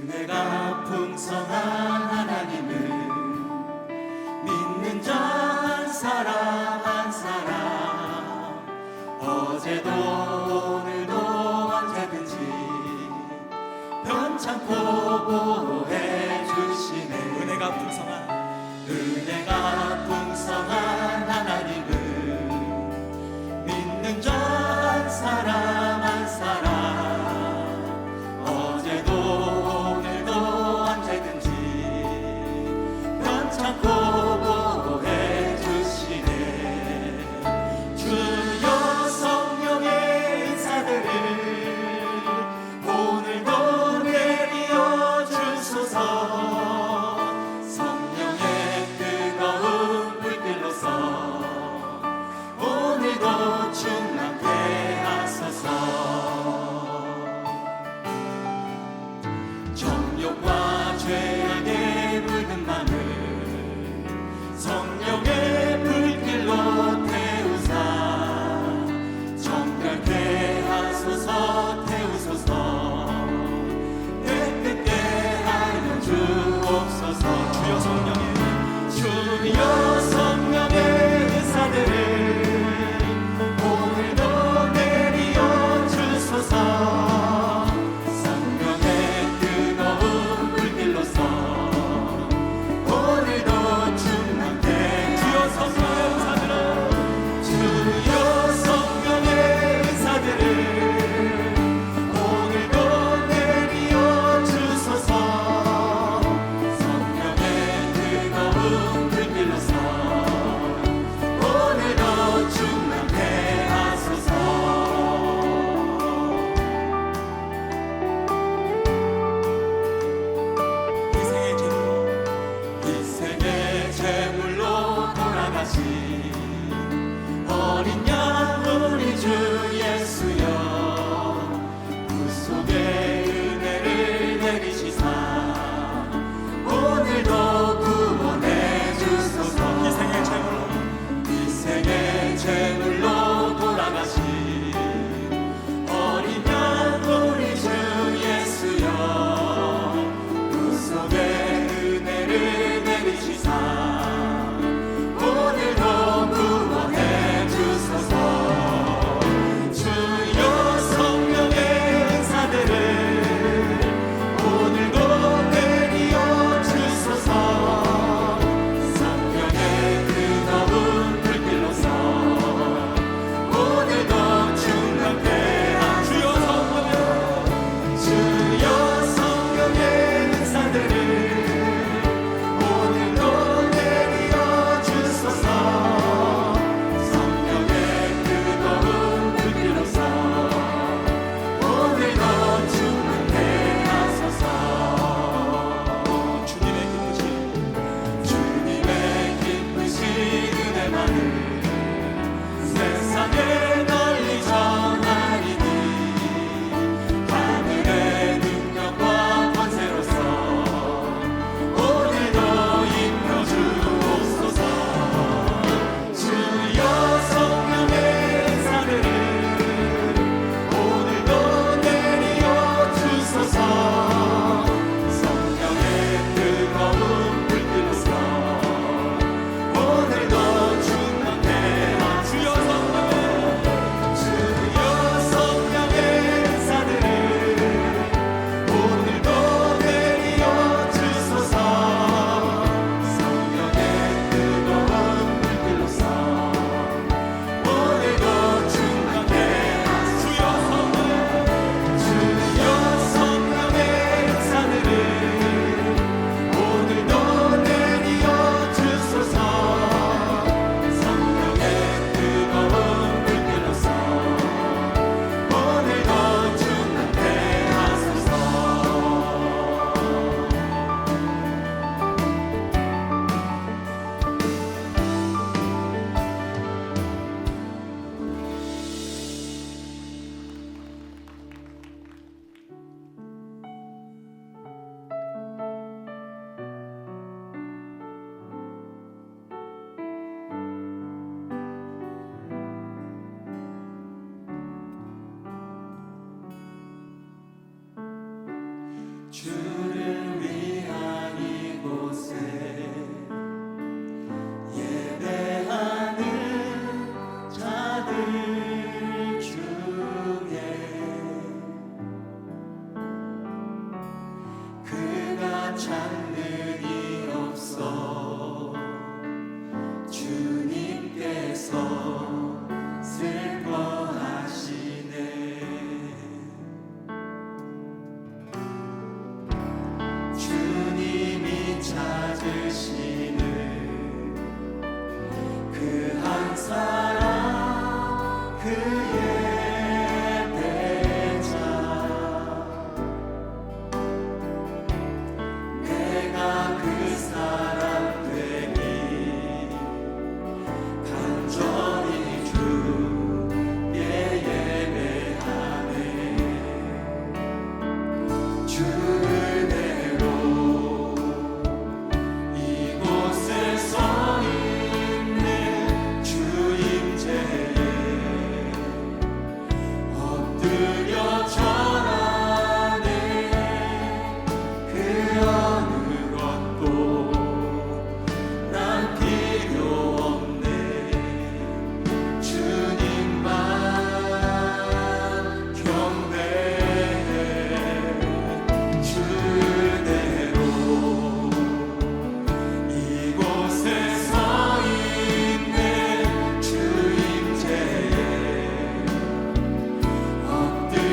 은혜가 풍성한 하나님을 믿는 자 한 사람 한 사람, 어제도 오늘도 언제든지 변찮고 보호해 주시네. 은혜가 풍성한 하나님을 믿는 자 한 사람 한 사람, 어제도 오늘도 언제든지 변찮고 보호해 주시네. 주여 성령의 인사들을 오늘도 내리어 주소서. 성령의 뜨거운 불길로서 드려 전하네. 그 어느 것도 난 필요 없네. 주님만 경배해. 주대로 이곳에 서 있네. 주 임재에 엎드려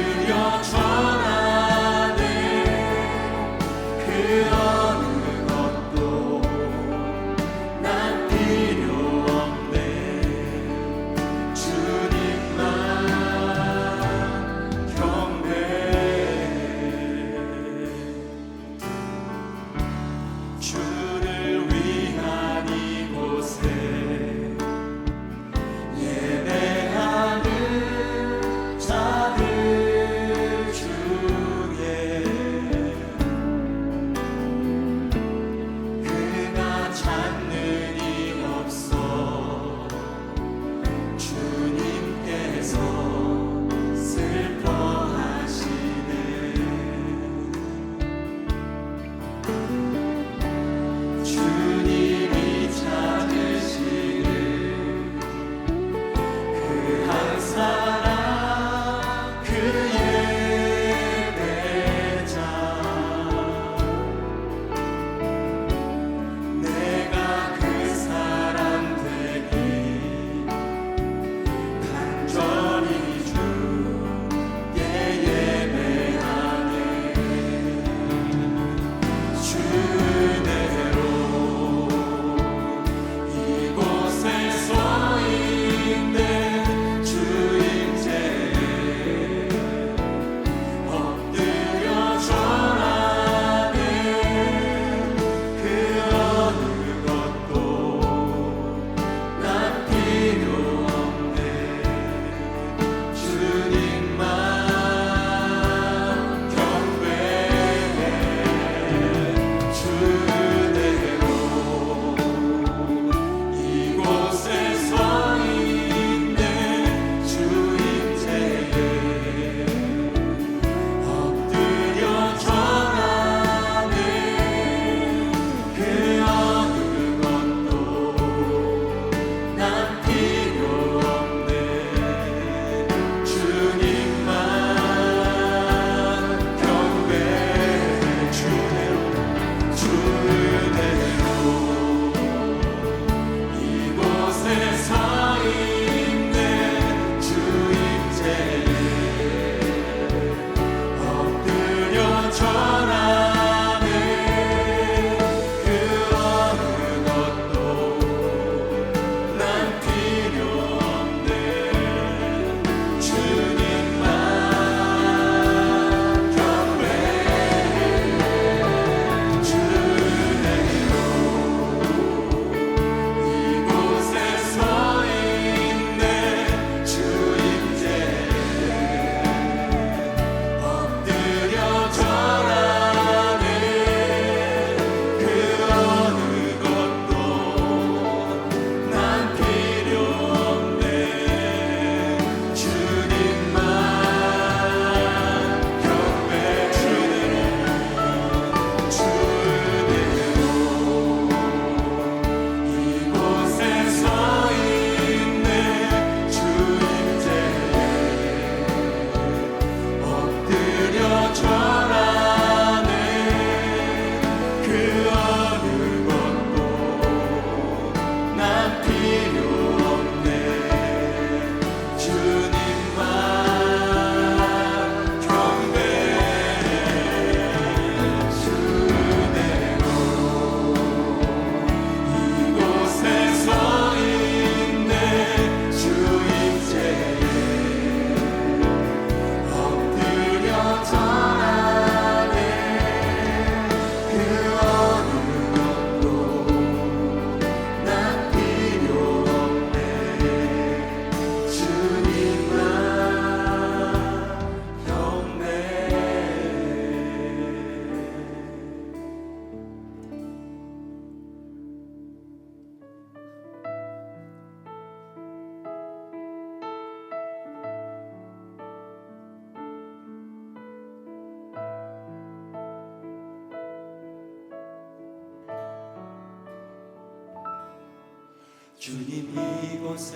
주님 이곳에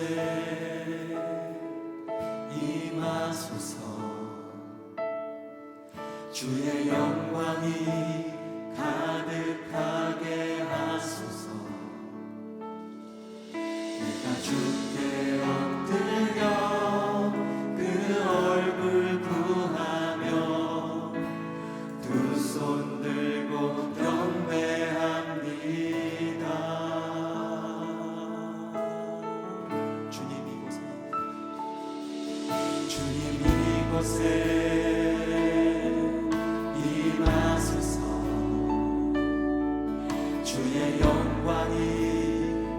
임하소서. 주의 영광이 가득하게 하소서. 내가 주께 엎드려 그 얼굴 구하며 두 손 들고 경배합니다. 주님 이곳에 임하소서. 주의 영광이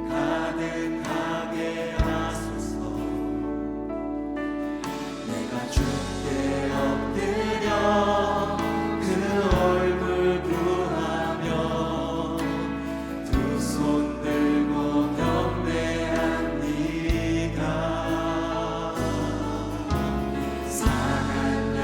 가득하게 하소서. 내가 주께 엎드려 그 얼굴 구하며 두 손 들고 경배합니다. 상한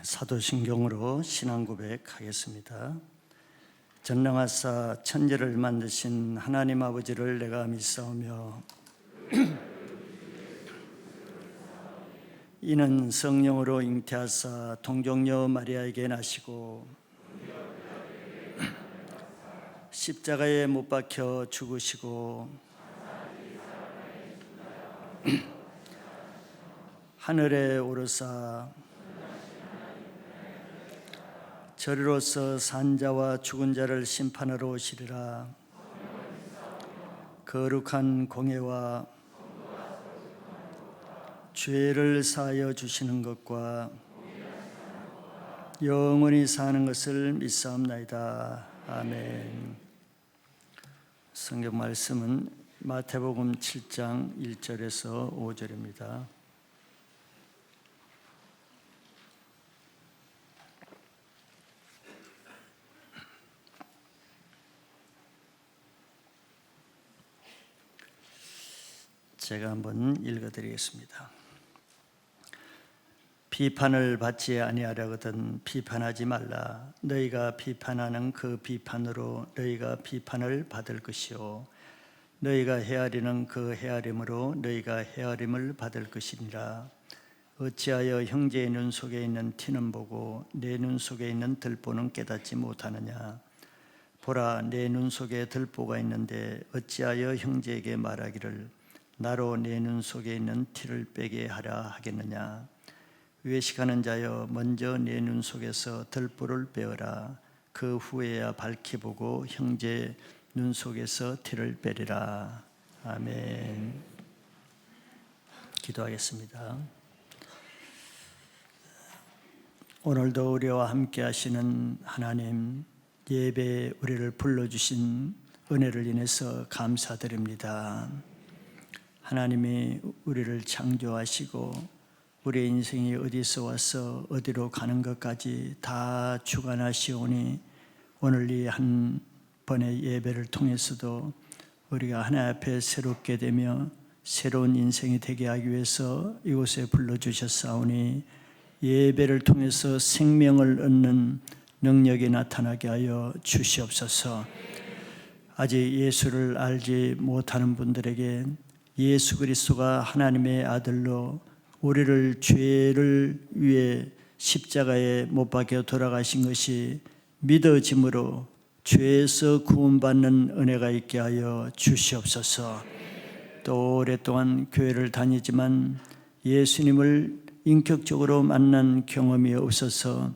사도신경으로 신앙 고백하겠습니다. 전능하사 천지를 만드신 하나님 아버지를 내가 믿사오며 이는 성령으로 잉태하사 동정녀 마리아에게 나시고 십자가에 못 박혀 죽으시고 하늘에 오르사 저리로서 산자와 죽은 자를 심판하러 오시리라. 거룩한 공예와 죄를 사하여 주시는 것과 영원히 사는 것을 믿사옵나이다. 아멘. 성경 말씀은 마태복음 7장 1절에서 5절입니다. 제가 한번 읽어드리겠습니다. 비판을 받지 아니하려거든 비판하지 말라. 너희가 비판하는 그 비판으로 너희가 비판을 받을 것이요 너희가 헤아리는 그 헤아림으로 너희가 헤아림을 받을 것이니라. 어찌하여 형제의 눈 속에 있는 티는 보고 내 눈 속에 있는 들보는 깨닫지 못하느냐. 보라, 내 눈 속에 들보가 있는데 어찌하여 형제에게 말하기를 나로 내 눈 속에 있는 티를 빼게 하라 하겠느냐. 외식하는 자여, 먼저 내 눈 속에서 들보를 빼어라. 그 후에야 밝히 보고 형제 눈 속에서 티를 빼리라. 아멘. 기도하겠습니다. 오늘도 우리와 함께 하시는 하나님, 예배에 우리를 불러주신 은혜를 인해서 감사드립니다. 하나님이 우리를 창조하시고 우리의 인생이 어디서 와서 어디로 가는 것까지 다 주관하시오니 오늘 이 한 번의 예배를 통해서도 우리가 하나님 앞에 새롭게 되며 새로운 인생이 되게 하기 위해서 이곳에 불러주셨사오니 예배를 통해서 생명을 얻는 능력이 나타나게 하여 주시옵소서. 아직 예수를 알지 못하는 분들에게 예수 그리스도가 하나님의 아들로 우리를 죄를 위해 십자가에 못 박혀 돌아가신 것이 믿어짐으로 죄에서 구원받는 은혜가 있게 하여 주시옵소서. 또 오랫동안 교회를 다니지만 예수님을 인격적으로 만난 경험이 없어서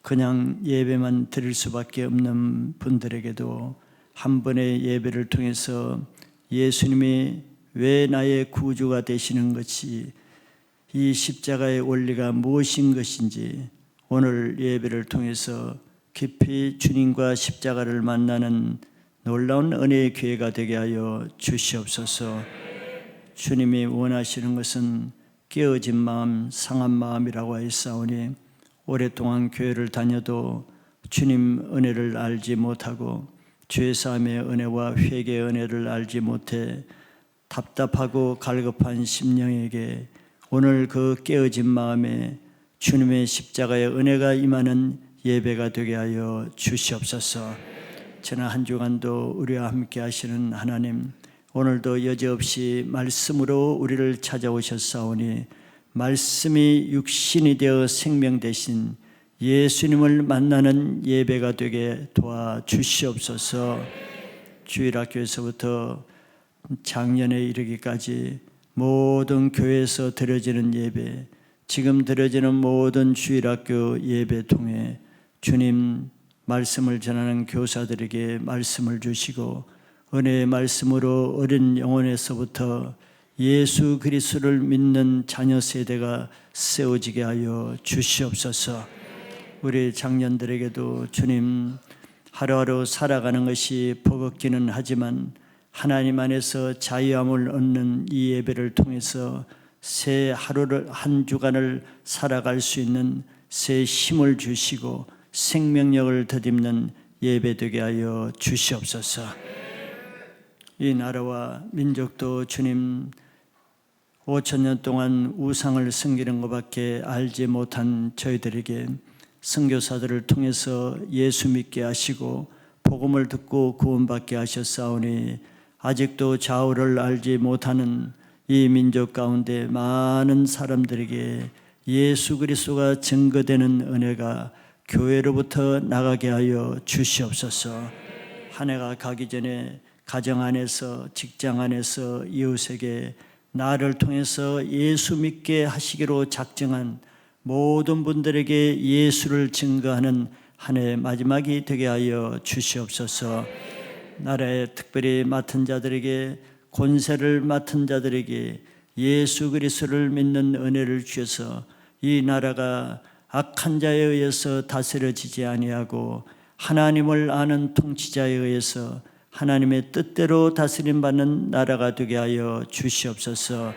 그냥 예배만 드릴 수밖에 없는 분들에게도 한 번의 예배를 통해서 예수님이 왜 나의 구주가 되시는 것이 이 십자가의 원리가 무엇인 것인지 오늘 예배를 통해서 깊이 주님과 십자가를 만나는 놀라운 은혜의 기회가 되게 하여 주시옵소서. 주님이 원하시는 것은 깨어진 마음, 상한 마음이라고 하였사오니 오랫동안 교회를 다녀도 주님 은혜를 알지 못하고 죄사함의 은혜와 회개의 은혜를 알지 못해 답답하고 갈급한 심령에게 오늘 그 깨어진 마음에 주님의 십자가의 은혜가 임하는 예배가 되게 하여 주시옵소서. 지난 한 주간도 우리와 함께 하시는 하나님, 오늘도 여지없이 말씀으로 우리를 찾아오셨사오니 말씀이 육신이 되어 생명 되신 예수님을 만나는 예배가 되게 도와주시옵소서. 주일학교에서부터 작년에 이르기까지 모든 교회에서 드려지는 예배, 지금 드려지는 모든 주일학교 예배 통해 주님 말씀을 전하는 교사들에게 말씀을 주시고 은혜의 말씀으로 어린 영혼에서부터 예수 그리스도를 믿는 자녀 세대가 세워지게 하여 주시옵소서. 우리 장년들에게도 주님 하루하루 살아가는 것이 버겁기는 하지만 하나님 안에서 자유함을 얻는 이 예배를 통해서 새 하루를 한 주간을 살아갈 수 있는 새 힘을 주시고 생명력을 덧입는 예배되게 하여 주시옵소서. 이 나라와 민족도 주님 5,000년 동안 우상을 섬기는 것밖에 알지 못한 저희들에게 선교사들을 통해서 예수 믿게 하시고 복음을 듣고 구원받게 하셨사오니 아직도 좌우를 알지 못하는 이 민족 가운데 많은 사람들에게 예수 그리스도가 증거되는 은혜가 교회로부터 나가게 하여 주시옵소서. 한 해가 가기 전에 가정 안에서, 직장 안에서 이웃에게 나를 통해서 예수 믿게 하시기로 작정한 모든 분들에게 예수를 증거하는 한 해 마지막이 되게 하여 주시옵소서. 나라에 특별히 맡은 자들에게, 권세를 맡은 자들에게 예수 그리스도를 믿는 은혜를 주셔서 이 나라가 악한 자에 의해서 다스려지지 아니하고 하나님을 아는 통치자에 의해서 하나님의 뜻대로 다스림받는 나라가 되게 하여 주시옵소서.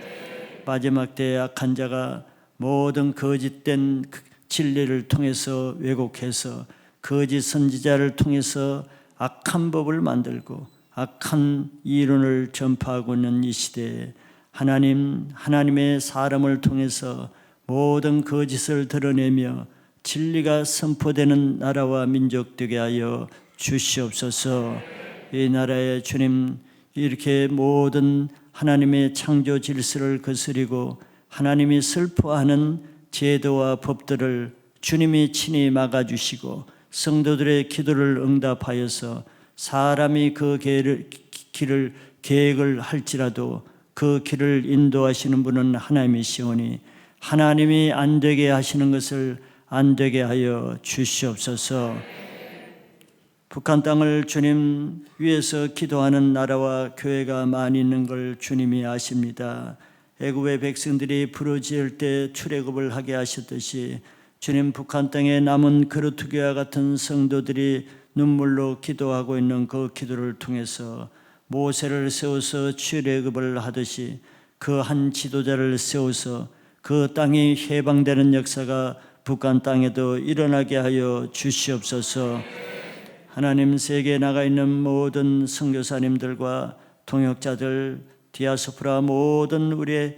마지막 때에 악한 자가 모든 거짓된 진리를 통해서 왜곡해서 거짓 선지자를 통해서 악한 법을 만들고 악한 이론을 전파하고 있는 이 시대에 하나님의 사람을 통해서 모든 거짓을 드러내며 진리가 선포되는 나라와 민족 되게 하여 주시옵소서. 이 나라에 주님 이렇게 모든 하나님의 창조 질서를 거스리고 하나님이 슬퍼하는 제도와 법들을 주님이 친히 막아주시고 성도들의 기도를 응답하여서 사람이 그 계획을 할지라도 그 길을 인도하시는 분은 하나님이시오니 하나님이 안 되게 하시는 것을 안 되게 하여 주시옵소서. 북한 땅을 주님 위해서 기도하는 나라와 교회가 많이 있는 걸 주님이 아십니다. 애굽의 백성들이 부르짖을 때 출애굽을 하게 하셨듯이 주님 북한 땅에 남은 그루트교와 같은 성도들이 눈물로 기도하고 있는 그 기도를 통해서 모세를 세워서 출애굽을 하듯이 그 한 지도자를 세워서 그 땅이 해방되는 역사가 북한 땅에도 일어나게 하여 주시옵소서. 하나님, 세계에 나가 있는 모든 선교사님들과 통역자들, 디아스포라 모든 우리의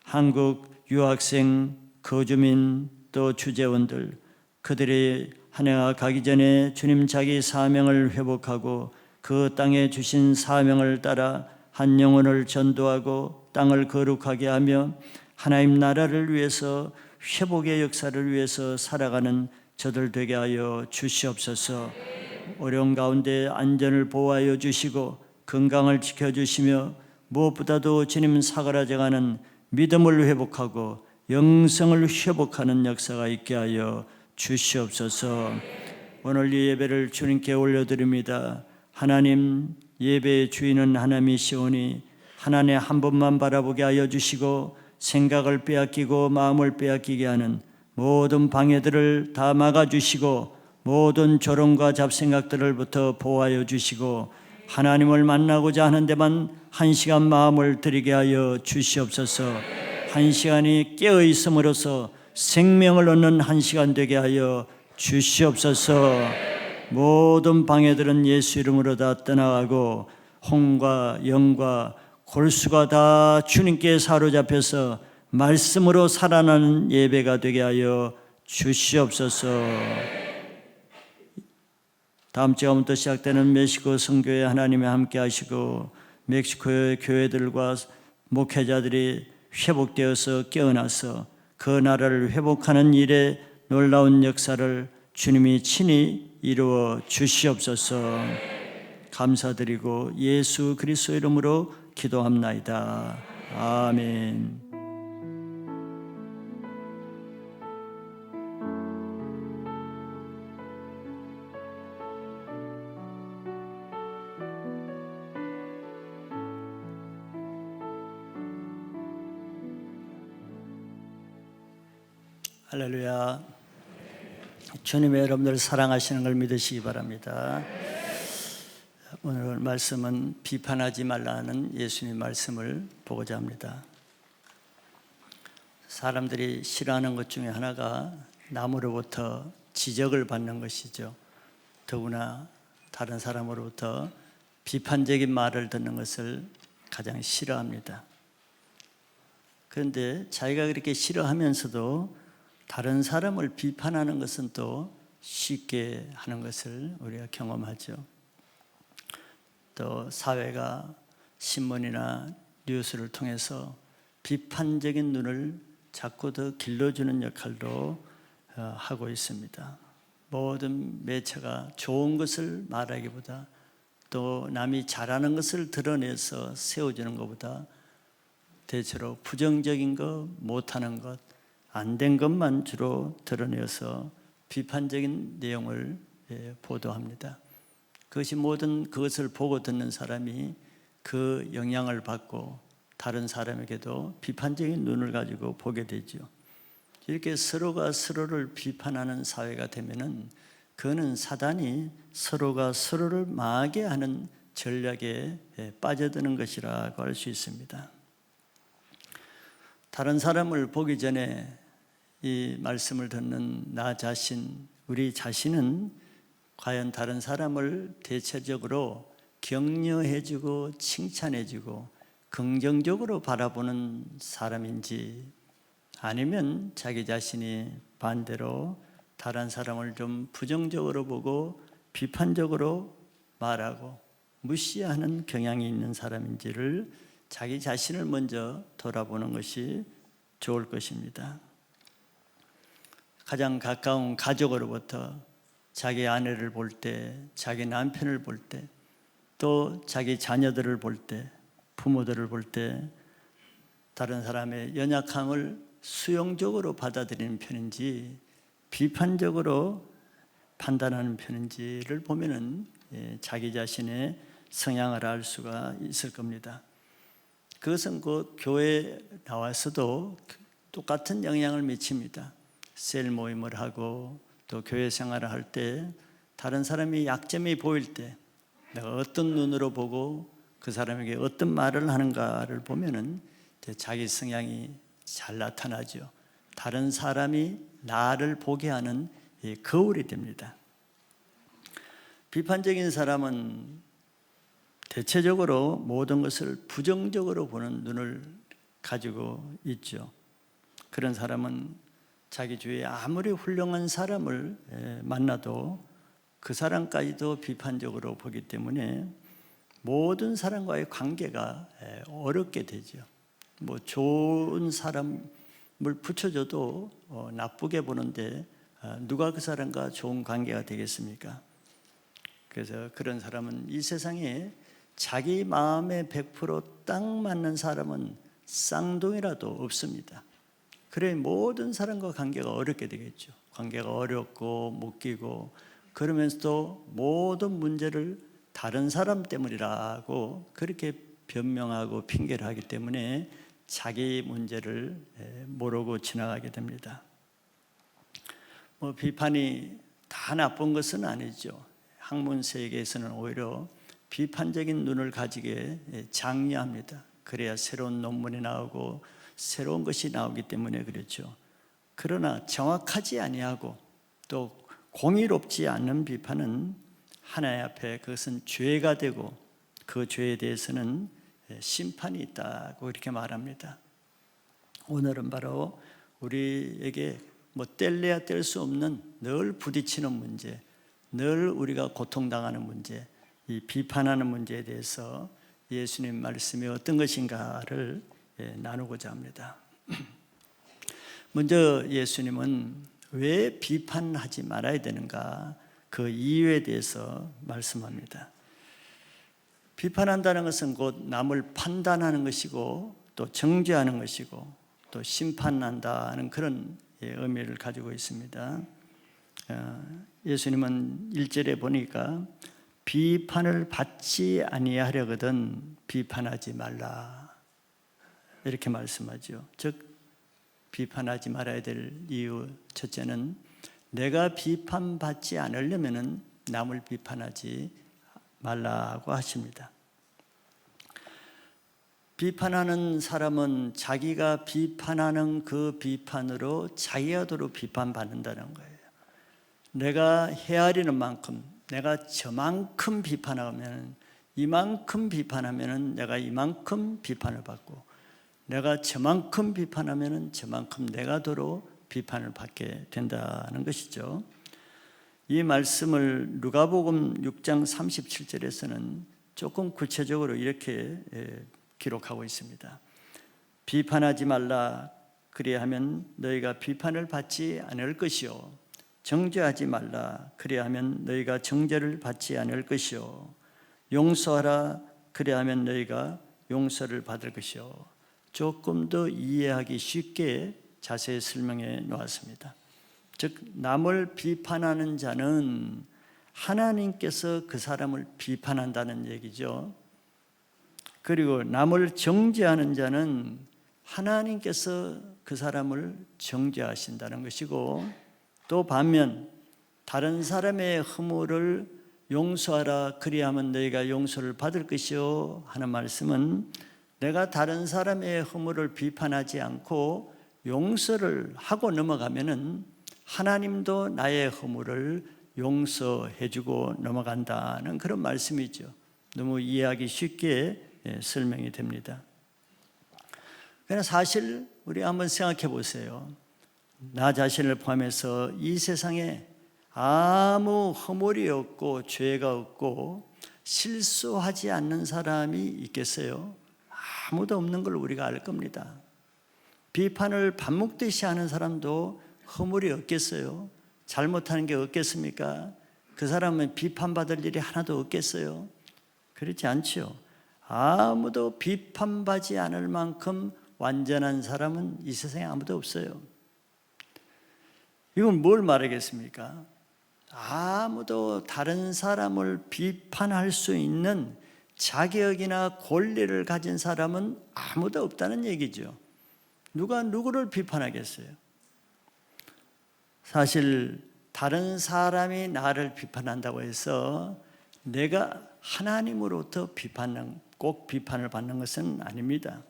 한국 유학생, 거주민 또 주재원들, 그들이 한 해가 가기 전에 주님 자기 사명을 회복하고 그 땅에 주신 사명을 따라 한 영혼을 전도하고 땅을 거룩하게 하며 하나님 나라를 위해서 회복의 역사를 위해서 살아가는 저들 되게 하여 주시옵소서. 어려운 가운데 안전을 보호하여 주시고 건강을 지켜주시며 무엇보다도 주님 사그라져가는 믿음을 회복하고 영성을 회복하는 역사가 있게 하여 주시옵소서. 오늘 이 예배를 주님께 올려드립니다. 하나님, 예배의 주인은 하나님이시오니 하나님 한 번만 바라보게 하여 주시고 생각을 빼앗기고 마음을 빼앗기게 하는 모든 방해들을 다 막아주시고 모든 조롱과 잡생각들을부터 보호하여 주시고 하나님을 만나고자 하는 데만 한 시간 마음을 드리게 하여 주시옵소서. 한 시간이 깨어있음으로써 생명을 얻는 한 시간 되게 하여 주시옵소서. 모든 방해들은 예수 이름으로 다 떠나가고 홍과 영과 골수가 다 주님께 사로잡혀서 말씀으로 살아나는 예배가 되게 하여 주시옵소서. 다음 주부터 시작되는 멕시코 선교회 하나님이 함께 하시고 멕시코의 교회들과 목회자들이 회복되어서 깨어나서 그 나라를 회복하는 일에 놀라운 역사를 주님이 친히 이루어 주시옵소서. 감사드리고 예수 그리스도 이름으로 기도합나이다. 아멘. 할렐루야. 주님의 여러분들 사랑하시는 걸 믿으시기 바랍니다. 오늘 말씀은 비판하지 말라는 예수님 말씀을 보고자 합니다. 사람들이 싫어하는 것 중에 하나가 남으로부터 지적을 받는 것이죠. 더구나 다른 사람으로부터 비판적인 말을 듣는 것을 가장 싫어합니다. 그런데 자기가 그렇게 싫어하면서도 다른 사람을 비판하는 것은 또 쉽게 하는 것을 우리가 경험하죠. 또 사회가 신문이나 뉴스를 통해서 비판적인 눈을 자꾸 더 길러주는 역할도 하고 있습니다. 모든 매체가 좋은 것을 말하기보다 또 남이 잘하는 것을 드러내서 세워주는 것보다 대체로 부정적인 것, 못하는 것, 안 된 것만 주로 드러내서 비판적인 내용을 보도합니다. 그것이 모든 그것을 보고 듣는 사람이 그 영향을 받고 다른 사람에게도 비판적인 눈을 가지고 보게 되죠. 이렇게 서로가 서로를 비판하는 사회가 되면은 그거는 사단이 서로가 서로를 망하게 하는 전략에 빠져드는 것이라고 할 수 있습니다. 다른 사람을 보기 전에 이 말씀을 듣는 나 자신, 우리 자신은 과연 다른 사람을 대체적으로 격려해주고 칭찬해주고 긍정적으로 바라보는 사람인지, 아니면 자기 자신이 반대로 다른 사람을 좀 부정적으로 보고 비판적으로 말하고 무시하는 경향이 있는 사람인지를 자기 자신을 먼저 돌아보는 것이 좋을 것입니다. 가장 가까운 가족으로부터 자기 아내를 볼 때, 자기 남편을 볼 때, 또 자기 자녀들을 볼 때, 부모들을 볼 때 다른 사람의 연약함을 수용적으로 받아들이는 편인지 비판적으로 판단하는 편인지를 보면은 자기 자신의 성향을 알 수가 있을 겁니다. 그것은 그 교회에 나와서도 똑같은 영향을 미칩니다. 셀 모임을 하고 또 교회 생활을 할 때 다른 사람이 약점이 보일 때 내가 어떤 눈으로 보고 그 사람에게 어떤 말을 하는가를 보면은 자기 성향이 잘 나타나죠. 다른 사람이 나를 보게 하는 거울이 됩니다. 비판적인 사람은 대체적으로 모든 것을 부정적으로 보는 눈을 가지고 있죠. 그런 사람은 자기 주위에 아무리 훌륭한 사람을 만나도 그 사람까지도 비판적으로 보기 때문에 모든 사람과의 관계가 어렵게 되죠. 뭐 좋은 사람을 붙여줘도 나쁘게 보는데 누가 그 사람과 좋은 관계가 되겠습니까? 그래서 그런 사람은 이 세상에 자기 마음에 100% 딱 맞는 사람은 쌍둥이라도 없습니다. 그래 모든 사람과 관계가 어렵게 되겠죠. 관계가 어렵고 묶이고 그러면서도 모든 문제를 다른 사람 때문이라고 그렇게 변명하고 핑계를 하기 때문에 자기 문제를 모르고 지나가게 됩니다. 비판이 다 나쁜 것은 아니죠. 학문 세계에서는 오히려 비판적인 눈을 가지게 장려합니다. 그래야 새로운 논문이 나오고 새로운 것이 나오기 때문에 그렇죠. 그러나 정확하지 아니하고 또 공의롭지 않는 비판은 하나님 앞에 그것은 죄가 되고 그 죄에 대해서는 심판이 있다고 이렇게 말합니다. 오늘은 바로 우리에게 뗄래야 뗄 수 없는 늘 부딪히는 문제, 늘 우리가 고통당하는 문제, 이 비판하는 문제에 대해서 예수님 말씀이 어떤 것인가를 나누고자 합니다. 먼저 예수님은 왜 비판하지 말아야 되는가, 그 이유에 대해서 말씀합니다. 비판한다는 것은 곧 남을 판단하는 것이고 또 정죄하는 것이고 또 심판한다는 그런 의미를 가지고 있습니다. 예수님은 1절에 보니까 비판을 받지 아니하려거든 비판하지 말라 이렇게 말씀하죠. 즉 비판하지 말아야 될 이유 첫째는 내가 비판받지 않으려면 남을 비판하지 말라고 하십니다. 비판하는 사람은 자기가 비판하는 그 비판으로 자기가 도로 비판받는다는 거예요. 내가 헤아리는 만큼, 내가 저만큼 비판하면, 이만큼 비판하면 내가 이만큼 비판을 받고, 내가 저만큼 비판하면 저만큼 내가 도로 비판을 받게 된다는 것이죠. 이 말씀을 누가복음 6장 37절에서는 조금 구체적으로 이렇게 기록하고 있습니다. 비판하지 말라. 그리하면 너희가 비판을 받지 않을 것이요. 정죄하지 말라. 그리하면 너희가 정죄를 받지 않을 것이요. 용서하라. 그리하면 너희가 용서를 받을 것이요. 조금 더 이해하기 쉽게 자세히 설명해 놓았습니다. 즉 남을 비판하는 자는 하나님께서 그 사람을 비판한다는 얘기죠. 그리고 남을 정죄하는 자는 하나님께서 그 사람을 정죄하신다는 것이고, 또 반면 다른 사람의 허물을 용서하라. 그리하면 너희가 용서를 받을 것이요 하는 말씀은 내가 다른 사람의 허물을 비판하지 않고 용서를 하고 넘어가면은 하나님도 나의 허물을 용서해 주고 넘어간다는 그런 말씀이죠. 너무 이해하기 쉽게 설명이 됩니다. 그러나 사실 우리 한번 생각해 보세요. 나 자신을 포함해서 이 세상에 아무 허물이 없고 죄가 없고 실수하지 않는 사람이 있겠어요? 아무도 없는 걸 우리가 알 겁니다. 비판을 밥 먹듯이 하는 사람도 허물이 없겠어요? 잘못하는 게 없겠습니까? 그 사람은 비판받을 일이 하나도 없겠어요? 그렇지 않죠. 아무도 비판받지 않을 만큼 완전한 사람은 이 세상에 아무도 없어요. 이건 뭘 말하겠습니까? 아무도 다른 사람을 비판할 수 있는 자격이나 권리를 가진 사람은 아무도 없다는 얘기죠. 누가 누구를 비판하겠어요? 사실 다른 사람이 나를 비판한다고 해서 내가 하나님으로부터 꼭 비판을 받는 것은 아닙니다.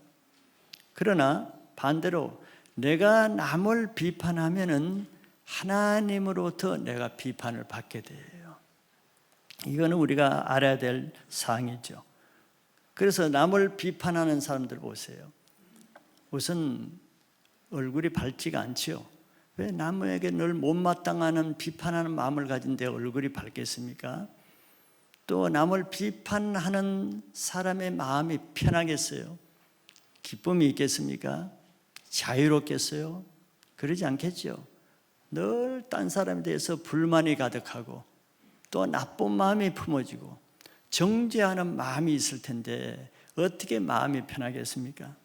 그러나 반대로 내가 남을 비판하면은 하나님으로부터 내가 비판을 받게 돼요. 이거는 우리가 알아야 될 사항이죠. 그래서 남을 비판하는 사람들 보세요. 우선 얼굴이 밝지가 않죠. 왜 남에게 늘 못마땅하는 비판하는 마음을 가진데 얼굴이 밝겠습니까? 또 남을 비판하는 사람의 마음이 편하겠어요? 기쁨이 있겠습니까? 자유롭겠어요? 그러지 않겠죠. 늘 딴 사람에 대해서 불만이 가득하고 또 나쁜 마음이 품어지고 정죄하는 마음이 있을 텐데 어떻게 마음이 편하겠습니까?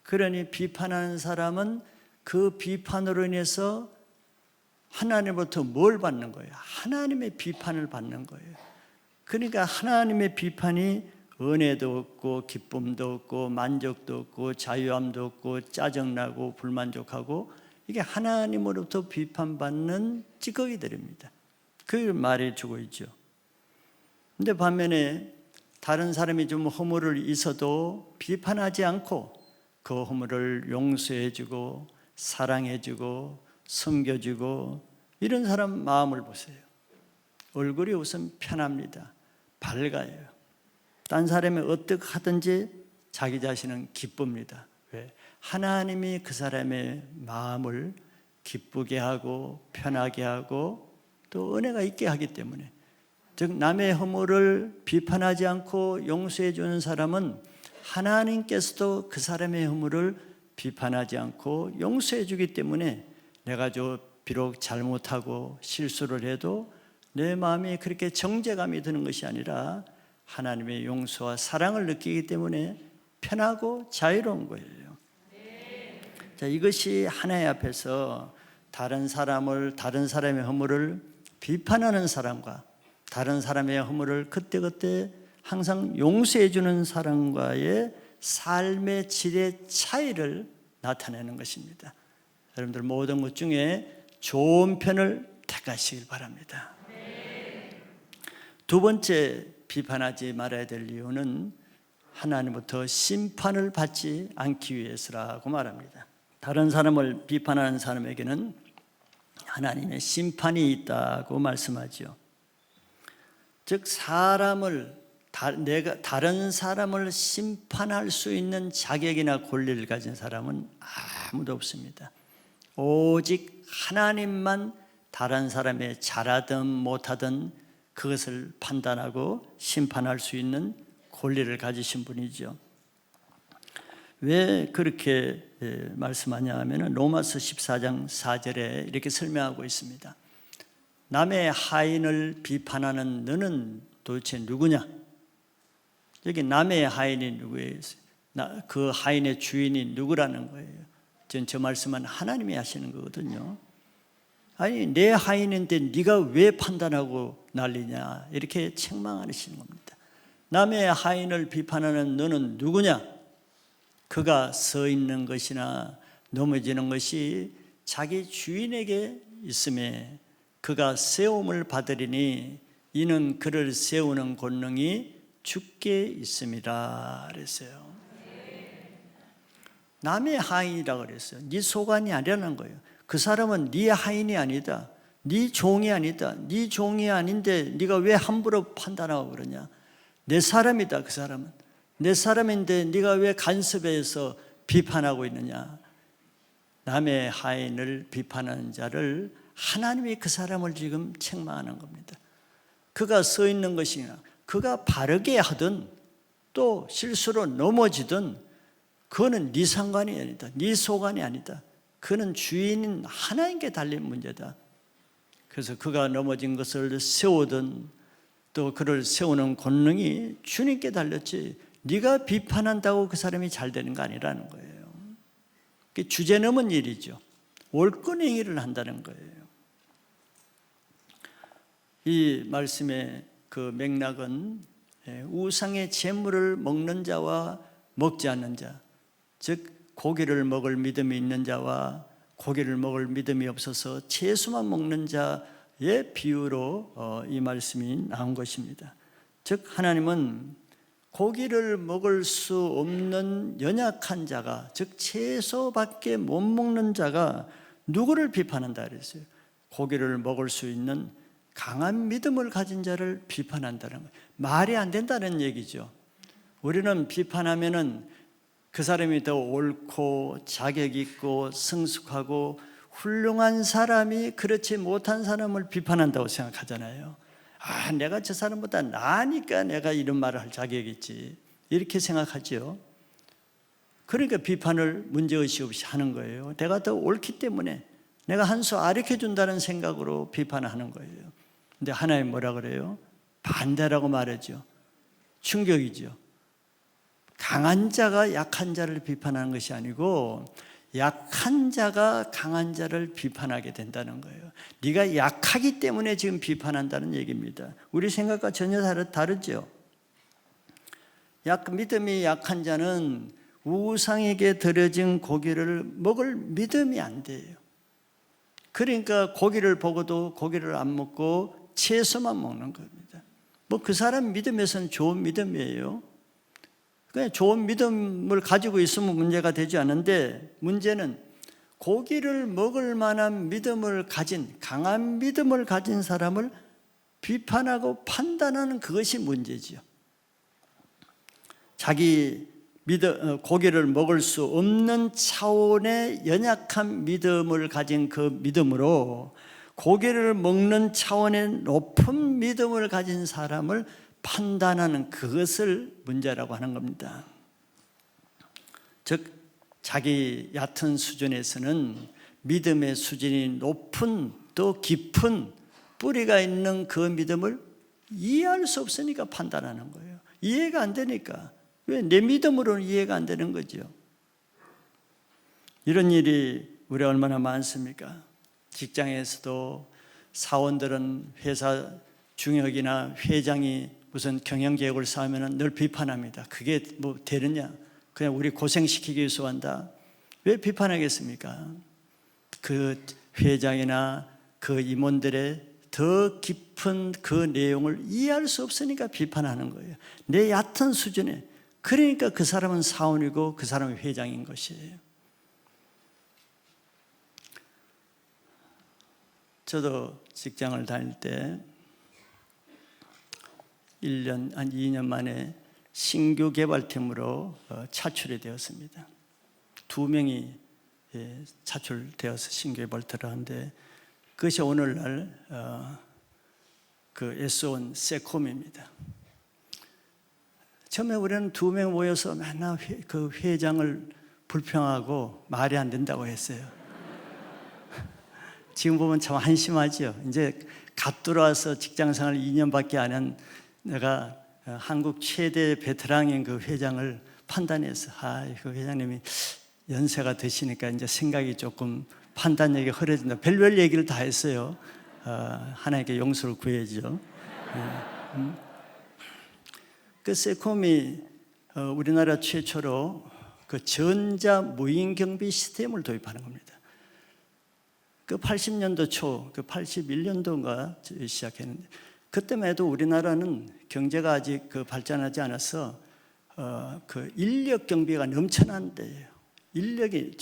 그러니 비판하는 사람은 그 비판으로 인해서 하나님으로부터 뭘 받는 거예요? 하나님의 비판을 받는 거예요. 그러니까 하나님의 비판이 은혜도 없고 기쁨도 없고 만족도 없고 자유함도 없고 짜증나고 불만족하고 이게 하나님으로부터 비판받는 찌꺼기들입니다. 그 말해주고 있죠. 근데 반면에 다른 사람이 좀 허물을 있어도 비판하지 않고 그 허물을 용서해주고 사랑해주고 섬겨주고 이런 사람 마음을 보세요. 얼굴이 우선 편합니다. 밝아요. 딴 사람이 어떻게 하든지 자기 자신은 기쁩니다. 왜? 하나님이 그 사람의 마음을 기쁘게 하고 편하게 하고 또 은혜가 있게 하기 때문에, 즉 남의 허물을 비판하지 않고 용서해 주는 사람은 하나님께서도 그 사람의 허물을 비판하지 않고 용서해 주기 때문에 내가 비록 잘못하고 실수를 해도 내 마음이 그렇게 정죄감이 드는 것이 아니라 하나님의 용서와 사랑을 느끼기 때문에 편하고 자유로운 거예요. 자, 이것이 하나님 앞에서 다른 사람의 허물을 비판하는 사람과 다른 사람의 허물을 그때그때 항상 용서해 주는 사람과의 삶의 질의 차이를 나타내는 것입니다. 여러분들 모든 것 중에 좋은 편을 택하시길 바랍니다. 두 번째 비판하지 말아야 될 이유는 하나님부터 심판을 받지 않기 위해서라고 말합니다. 다른 사람을 비판하는 사람에게는 하나님의 심판이 있다고 말씀하죠. 즉 사람을 내가 다른 사람을 심판할 수 있는 자격이나 권리를 가진 사람은 아무도 없습니다. 오직 하나님만 다른 사람의 잘하든 못하든 그것을 판단하고 심판할 수 있는 권리를 가지신 분이죠. 왜 그렇게 말씀하냐 하면 로마서 14장 4절에 이렇게 설명하고 있습니다. 남의 하인을 비판하는 너는 도대체 누구냐? 여기 남의 하인이 누구예요? 그 하인의 주인이 누구라는 거예요? 전 저 말씀은 하나님이 하시는 거거든요. 아니 내 하인인데 네가 왜 판단하고 난리냐? 이렇게 책망하시는 겁니다. 남의 하인을 비판하는 너는 누구냐? 그가 서 있는 것이나 넘어지는 것이 자기 주인에게 있음에 그가 세움을 받으리니 이는 그를 세우는 권능이 주께 있음이라 그랬어요. 남의 하인이라고 그랬어요. 네 소관이 아니라는 거예요. 그 사람은 네 하인이 아니다. 네 종이 아니다. 네 종이 아닌데 네가 왜 함부로 판단하고 그러냐? 내 사람이다. 그 사람은 내 사람인데 네가 왜 간섭해서 비판하고 있느냐? 남의 하인을 비판하는 자를 하나님이 그 사람을 지금 책망하는 겁니다. 그가 서 있는 것이냐, 그가 바르게 하든 또 실수로 넘어지든 그거는 네 상관이 아니다. 네 소관이 아니다. 그는 주인인 하나님께 달린 문제다. 그래서 그가 넘어진 것을 세우든 또 그를 세우는 권능이 주님께 달렸지 네가 비판한다고 그 사람이 잘 되는 거 아니라는 거예요. 그게 주제 넘은 일이죠. 월권행위를 한다는 거예요. 이 말씀의 그 맥락은 우상의 제물을 먹는 자와 먹지 않는 자, 즉 고기를 먹을 믿음이 있는 자와 고기를 먹을 믿음이 없어서 채소만 먹는 자의 비유로 이 말씀이 나온 것입니다. 즉 하나님은 고기를 먹을 수 없는 연약한 자가, 즉 채소밖에 못 먹는 자가 누구를 비판한다 그랬어요? 고기를 먹을 수 있는 강한 믿음을 가진 자를 비판한다는 거예요. 말이 안 된다는 얘기죠. 우리는 비판하면은 그 사람이 더 옳고 자격 있고 성숙하고 훌륭한 사람이 그렇지 못한 사람을 비판한다고 생각하잖아요. 아, 내가 저 사람보다 나으니까 내가 이런 말을 할 자격이 있지, 이렇게 생각하죠. 그러니까 비판을 문제의식 없이 하는 거예요. 내가 더 옳기 때문에 내가 한 수 아르켜 준다는 생각으로 비판하는 거예요. 근데 하나님 뭐라 그래요? 반대라고 말하죠. 충격이죠. 강한 자가 약한 자를 비판하는 것이 아니고 약한 자가 강한 자를 비판하게 된다는 거예요. 네가 약하기 때문에 지금 비판한다는 얘기입니다. 우리 생각과 전혀 다르죠. 믿음이 약한 자는 우상에게 드려진 고기를 먹을 믿음이 안 돼요. 그러니까 고기를 보고도 고기를 안 먹고 채소만 먹는 겁니다. 뭐 그 사람 믿음에서는 좋은 믿음이에요. 그냥 좋은 믿음을 가지고 있으면 문제가 되지 않는데, 문제는 고기를 먹을 만한 믿음을 가진, 강한 믿음을 가진 사람을 비판하고 판단하는 그것이 문제지요. 자기 고기를 먹을 수 없는 차원의 연약한 믿음을 가진 그 믿음으로 고기를 먹는 차원의 높은 믿음을 가진 사람을 판단하는 그것을 문제라고 하는 겁니다. 즉 자기 얕은 수준에서는 믿음의 수준이 높은 또 깊은 뿌리가 있는 그 믿음을 이해할 수 없으니까 판단하는 거예요. 이해가 안 되니까. 왜? 내 믿음으로는 이해가 안 되는 거죠. 이런 일이 우리 얼마나 많습니까? 직장에서도 사원들은 회사 중역이나 회장이 무슨 경영계획을 쌓으면 늘 비판합니다. 그게 뭐 되느냐? 그냥 우리 고생시키기 위해서 한다. 왜 비판하겠습니까? 그 회장이나 그 임원들의 더 깊은 그 내용을 이해할 수 없으니까 비판하는 거예요. 내 얕은 수준에. 그러니까 그 사람은 사원이고 그 사람은 회장인 것이에요. 저도 직장을 다닐 때 1년, 한 2년 만에 신규 개발팀으로 차출이 되었습니다. 2명이 차출되어서 신규 개발팀을 하는데 그것이 오늘날 그 S1 세콤입니다. 처음에 우리는 2명 모여서 맨날 그 회장을 불평하고 말이 안 된다고 했어요. 지금 보면 참 한심하죠. 이제 갓 들어와서 직장생활 2년밖에 안 한 내가 한국 최대 베테랑인 그 회장을 판단해서 그 회장님이 연세가 드시니까 이제 생각이 조금 판단력이 흐려진다. 별별 얘기를 다 했어요. 하나님께 용서를 구해야죠. 그 세콤이 우리나라 최초로 그 전자 무인 경비 시스템을 도입하는 겁니다. 그 80년도 초, 그 81년도인가 시작했는데 그때만 해도 우리나라는 경제가 아직 그 발전하지 않아서 그 인력 경비가 넘쳐나는 데예요. 인력이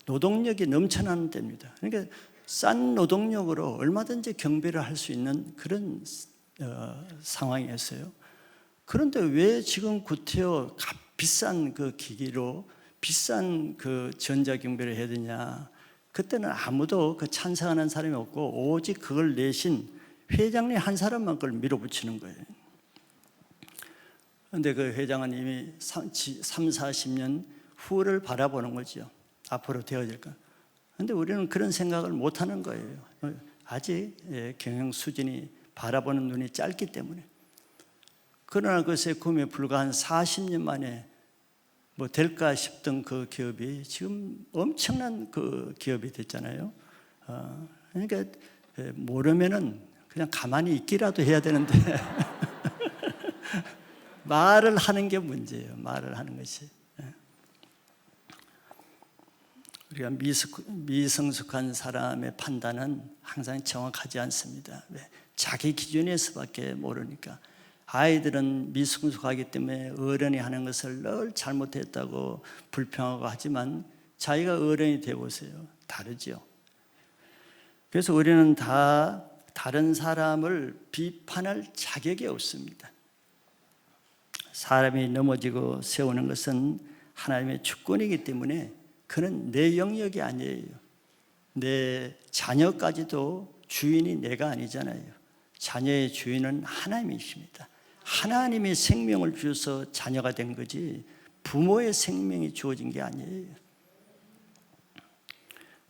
노동력이 넘쳐나는 데입니다. 그러니까 싼 노동력으로 얼마든지 경비를 할 수 있는 그런 상황이었어요. 그런데 왜 지금 구태여 비싼 그 기기로 비싼 그 전자경비를 해야 되냐? 그때는 아무도 그 찬성하는 사람이 없고 오직 그걸 내신 회장님 한 사람만 그걸 밀어붙이는 거예요. 그런데 그 회장은 이미 40년 후를 바라보는 거죠. 앞으로 되어질 거. 그런데 우리는 그런 생각을 못 하는 거예요. 아직 경영 수준이 바라보는 눈이 짧기 때문에. 그러나 그 세콤에 불과 한 40년 만에 뭐 될까 싶던 그 기업이 지금 엄청난 그 기업이 됐잖아요. 그러니까 모르면은 그냥 가만히 있기라도 해야 되는데 말을 하는 게 문제예요. 말을 하는 것이. 우리가 미성숙한 사람의 판단은 항상 정확하지 않습니다. 왜? 자기 기준에서밖에 모르니까. 아이들은 미성숙하기 때문에 어른이 하는 것을 늘 잘못했다고 불평하고 하지만 자기가 어른이 되어보세요. 다르죠. 그래서 우리는 다 다른 사람을 비판할 자격이 없습니다. 사람이 넘어지고 세우는 것은 하나님의 주권이기 때문에 그는 내 영역이 아니에요. 내 자녀까지도 주인이 내가 아니잖아요. 자녀의 주인은 하나님이십니다. 하나님이 생명을 주셔서 자녀가 된 거지 부모의 생명이 주어진 게 아니에요.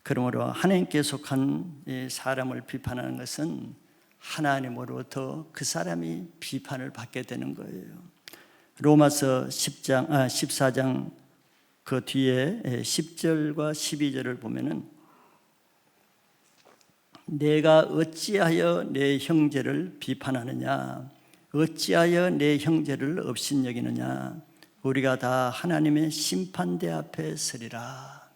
그러므로 하나님께 속한 사람을 비판하는 것은 하나님으로부터 그 사람이 비판을 받게 되는 거예요. 로마서 14장 그 뒤에 10절과 12절을 보면은 내가 어찌하여 내 형제를 비판하느냐? 어찌하여 내 형제를 업신여기느냐? 우리가 다 하나님의 심판대 앞에 서리라.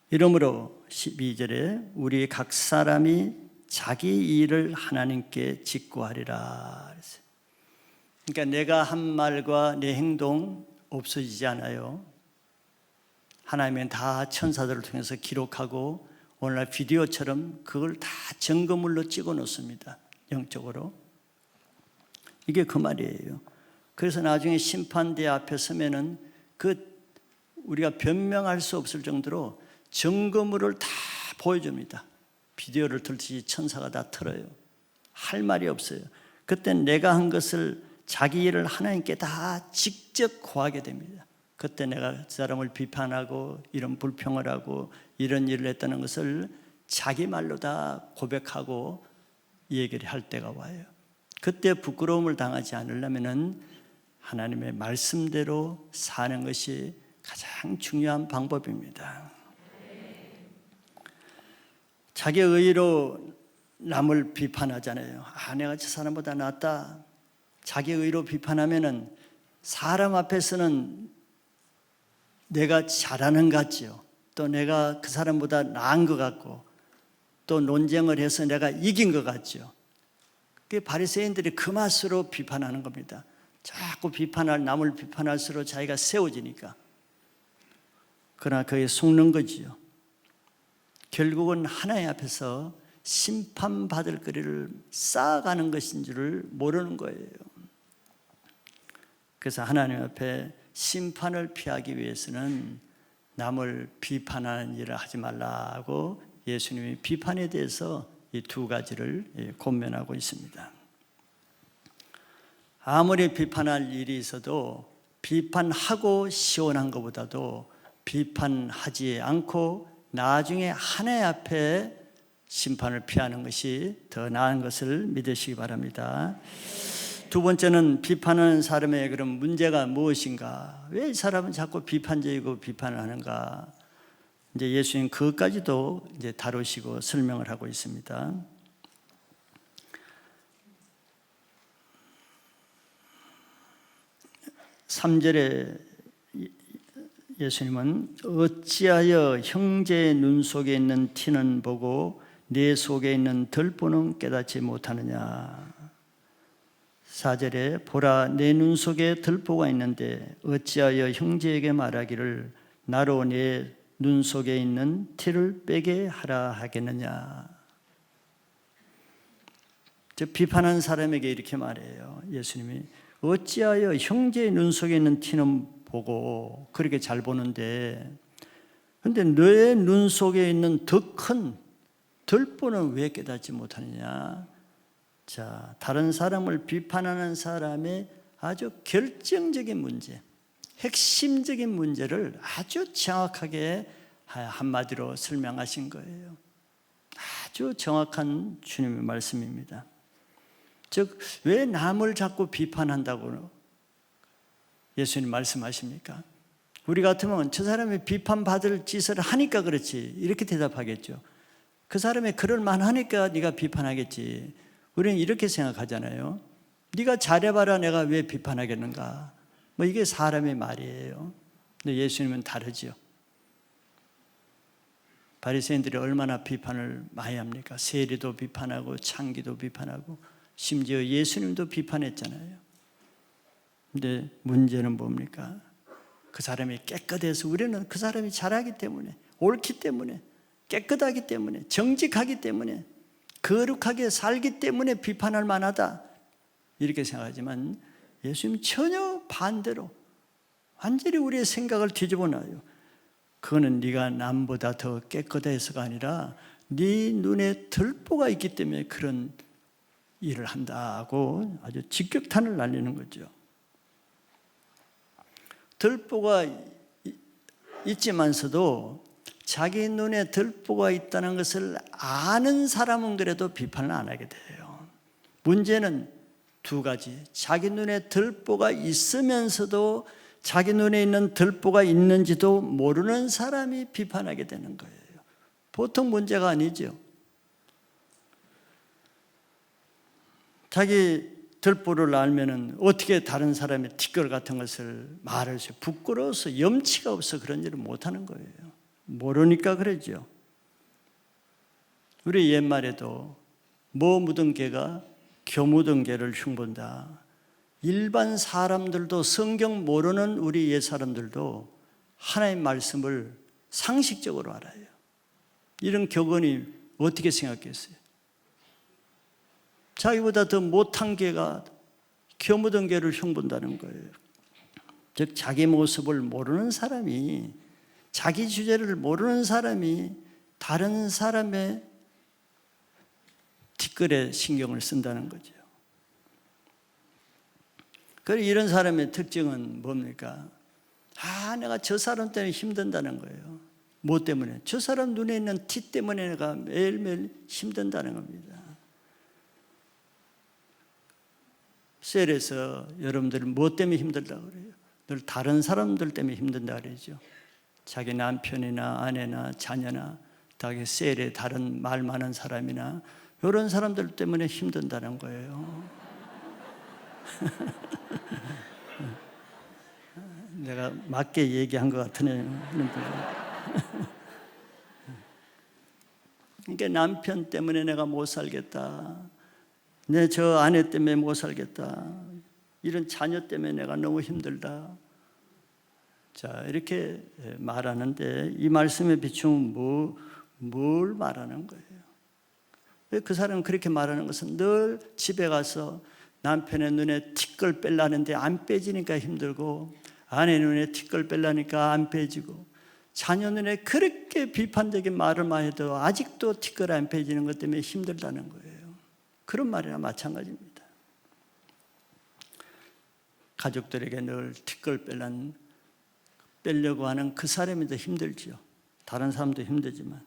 이러므로 12절에 우리 각 사람이 자기 일을 하나님께 직고하리라. 그러니까 내가 한 말과 내 행동 없어지지 않아요. 하나님은 다 천사들을 통해서 기록하고 오늘날 비디오처럼 그걸 다 증거물로 찍어 놓습니다. 영적으로. 이게 그 말이에요. 그래서 나중에 심판대 앞에 서면은 우리가 변명할 수 없을 정도로 증거물을 다 보여줍니다. 비디오를 틀듯이 천사가 다 틀어요. 할 말이 없어요. 그때 내가 한 것을 자기 일을 하나님께 다 직접 고하게 됩니다. 그때 내가 그 사람을 비판하고 이런 불평을 하고 이런 일을 했다는 것을 자기 말로 다 고백하고 얘기를 할 때가 와요. 그때 부끄러움을 당하지 않으려면 하나님의 말씀대로 사는 것이 가장 중요한 방법입니다. 자기 의로 남을 비판하잖아요. 내가 저 사람보다 낫다. 자기 의로 비판하면은 사람 앞에서는 내가 잘하는 것 같죠. 또 내가 그 사람보다 나은 것 같고 또 논쟁을 해서 내가 이긴 것 같죠. 그 바리새인들이 그 맛으로 비판하는 겁니다. 자꾸 남을 비판할수록 자기가 세워지니까. 그러나 그에 속는 거지요. 결국은 하나님 앞에서 심판받을 거리를 쌓아가는 것인 줄을 모르는 거예요. 그래서 하나님 앞에 심판을 피하기 위해서는 남을 비판하는 일을 하지 말라고 예수님이 비판에 대해서 이 두 가지를 권면하고 있습니다. 아무리 비판할 일이 있어도 비판하고 시원한 것보다도 비판하지 않고 나중에 하나님 앞에 심판을 피하는 것이 더 나은 것을 믿으시기 바랍니다. 두 번째는 비판하는 사람의 그런 문제가 무엇인가? 왜 이 사람은 자꾸 비판적이고 비판을 하는가? 이제 예수님 그것까지도 이제 다루시고 설명을 하고 있습니다. 3절에 예수님은 어찌하여 형제의 눈 속에 있는 티는 보고 내 속에 있는 덜보는 깨닫지 못하느냐. 4절에 보라 내 눈 속에 덜보가 있는데 어찌하여 형제에게 말하기를 나로 내 눈 속에 있는 티를 빼게 하라 하겠느냐. 즉 비판하는 사람에게 이렇게 말해요. 예수님이 어찌하여 형제의 눈 속에 있는 티는 보고 그렇게 잘 보는데 근데 너의 눈 속에 있는 더 큰 덜보는 왜 깨닫지 못하느냐. 자, 다른 사람을 비판하는 사람의 아주 결정적인 문제, 핵심적인 문제를 아주 정확하게 한마디로 설명하신 거예요. 아주 정확한 주님의 말씀입니다. 즉, 왜 남을 자꾸 비판한다고 예수님 말씀하십니까? 우리 같으면 저 사람이 비판받을 짓을 하니까 그렇지 이렇게 대답하겠죠. 그 사람이 그럴 만하니까 네가 비판하겠지. 우리는 이렇게 생각하잖아요. 네가 잘해봐라 내가 왜 비판하겠는가. 뭐 이게 사람의 말이에요. 근데 예수님은 다르죠. 바리새인들이 얼마나 비판을 많이 합니까? 세리도 비판하고 창기도 비판하고 심지어 예수님도 비판했잖아요. 근데 문제는 뭡니까? 그 사람이 깨끗해서 우리는 그 사람이 잘하기 때문에 옳기 때문에 깨끗하기 때문에 정직하기 때문에 거룩하게 살기 때문에 비판할 만하다 이렇게 생각하지만 예수님 전혀 반대로 완전히 우리의 생각을 뒤집어 놔요. 그거는 네가 남보다 더 깨끗해서가 아니라 네 눈에 들보가 있기 때문에 그런 일을 한다고 아주 직격탄을 날리는 거죠. 들보가 있지만서도 자기 눈에 들보가 있다는 것을 아는 사람은 그래도 비판을 안 하게 돼요. 문제는 두 가지. 자기 눈에 들보가 있으면서도 자기 눈에 있는 들보가 있는지도 모르는 사람이 비판하게 되는 거예요. 보통 문제가 아니죠. 자기 들보를 알면은 어떻게 다른 사람의 티끌 같은 것을 말할 수 부끄러워서 염치가 없어 그런 일을 못하는 거예요. 모르니까 그러죠. 우리 옛말에도 뭐 묻은 개가 겨 묻은 개를 흉본다. 일반 사람들도 성경 모르는 우리 옛 사람들도 하나님의 말씀을 상식적으로 알아요. 이런 격언이 어떻게 생각했어요? 자기보다 더 못한 개가 겨 묻은 개를 흉본다는 거예요. 즉 자기 모습을 모르는 사람이 자기 주제를 모르는 사람이 다른 사람의 뒷글에 신경을 쓴다는 거죠. 그래서 이런 사람의 특징은 뭡니까? 내가 저 사람 때문에 힘든다는 거예요. 뭐 때문에? 저 사람 눈에 있는 티 때문에 내가 매일매일 힘든다는 겁니다. 셀에서 여러분들은 뭐 때문에 힘들다고 그래요? 늘 다른 사람들 때문에 힘든다고 그러죠. 자기 남편이나 아내나 자녀나 자기 셀에 다른 말 많은 사람이나 이런 사람들 때문에 힘든다는 거예요. 내가 맞게 얘기한 것 같으네요. 그러니까 남편 때문에 내가 못 살겠다. 내 저 아내 때문에 못 살겠다. 이런 자녀 때문에 내가 너무 힘들다. 자, 이렇게 말하는데 이 말씀에 비추면 뭘 말하는 거예요? 왜 그 사람은 그렇게 말하는 것은 늘 집에 가서 남편의 눈에 티끌 빼려는데 안 빼지니까 힘들고, 아내 눈에 티끌 빼려니까 안 빼지고, 자녀 눈에 그렇게 비판적인 말을 많이 해도 아직도 티끌 안 빼지는 것 때문에 힘들다는 거예요. 그런 말이나 마찬가지입니다. 가족들에게 늘 티끌 빼려고 하는 그 사람이 더 힘들지요. 다른 사람도 힘들지만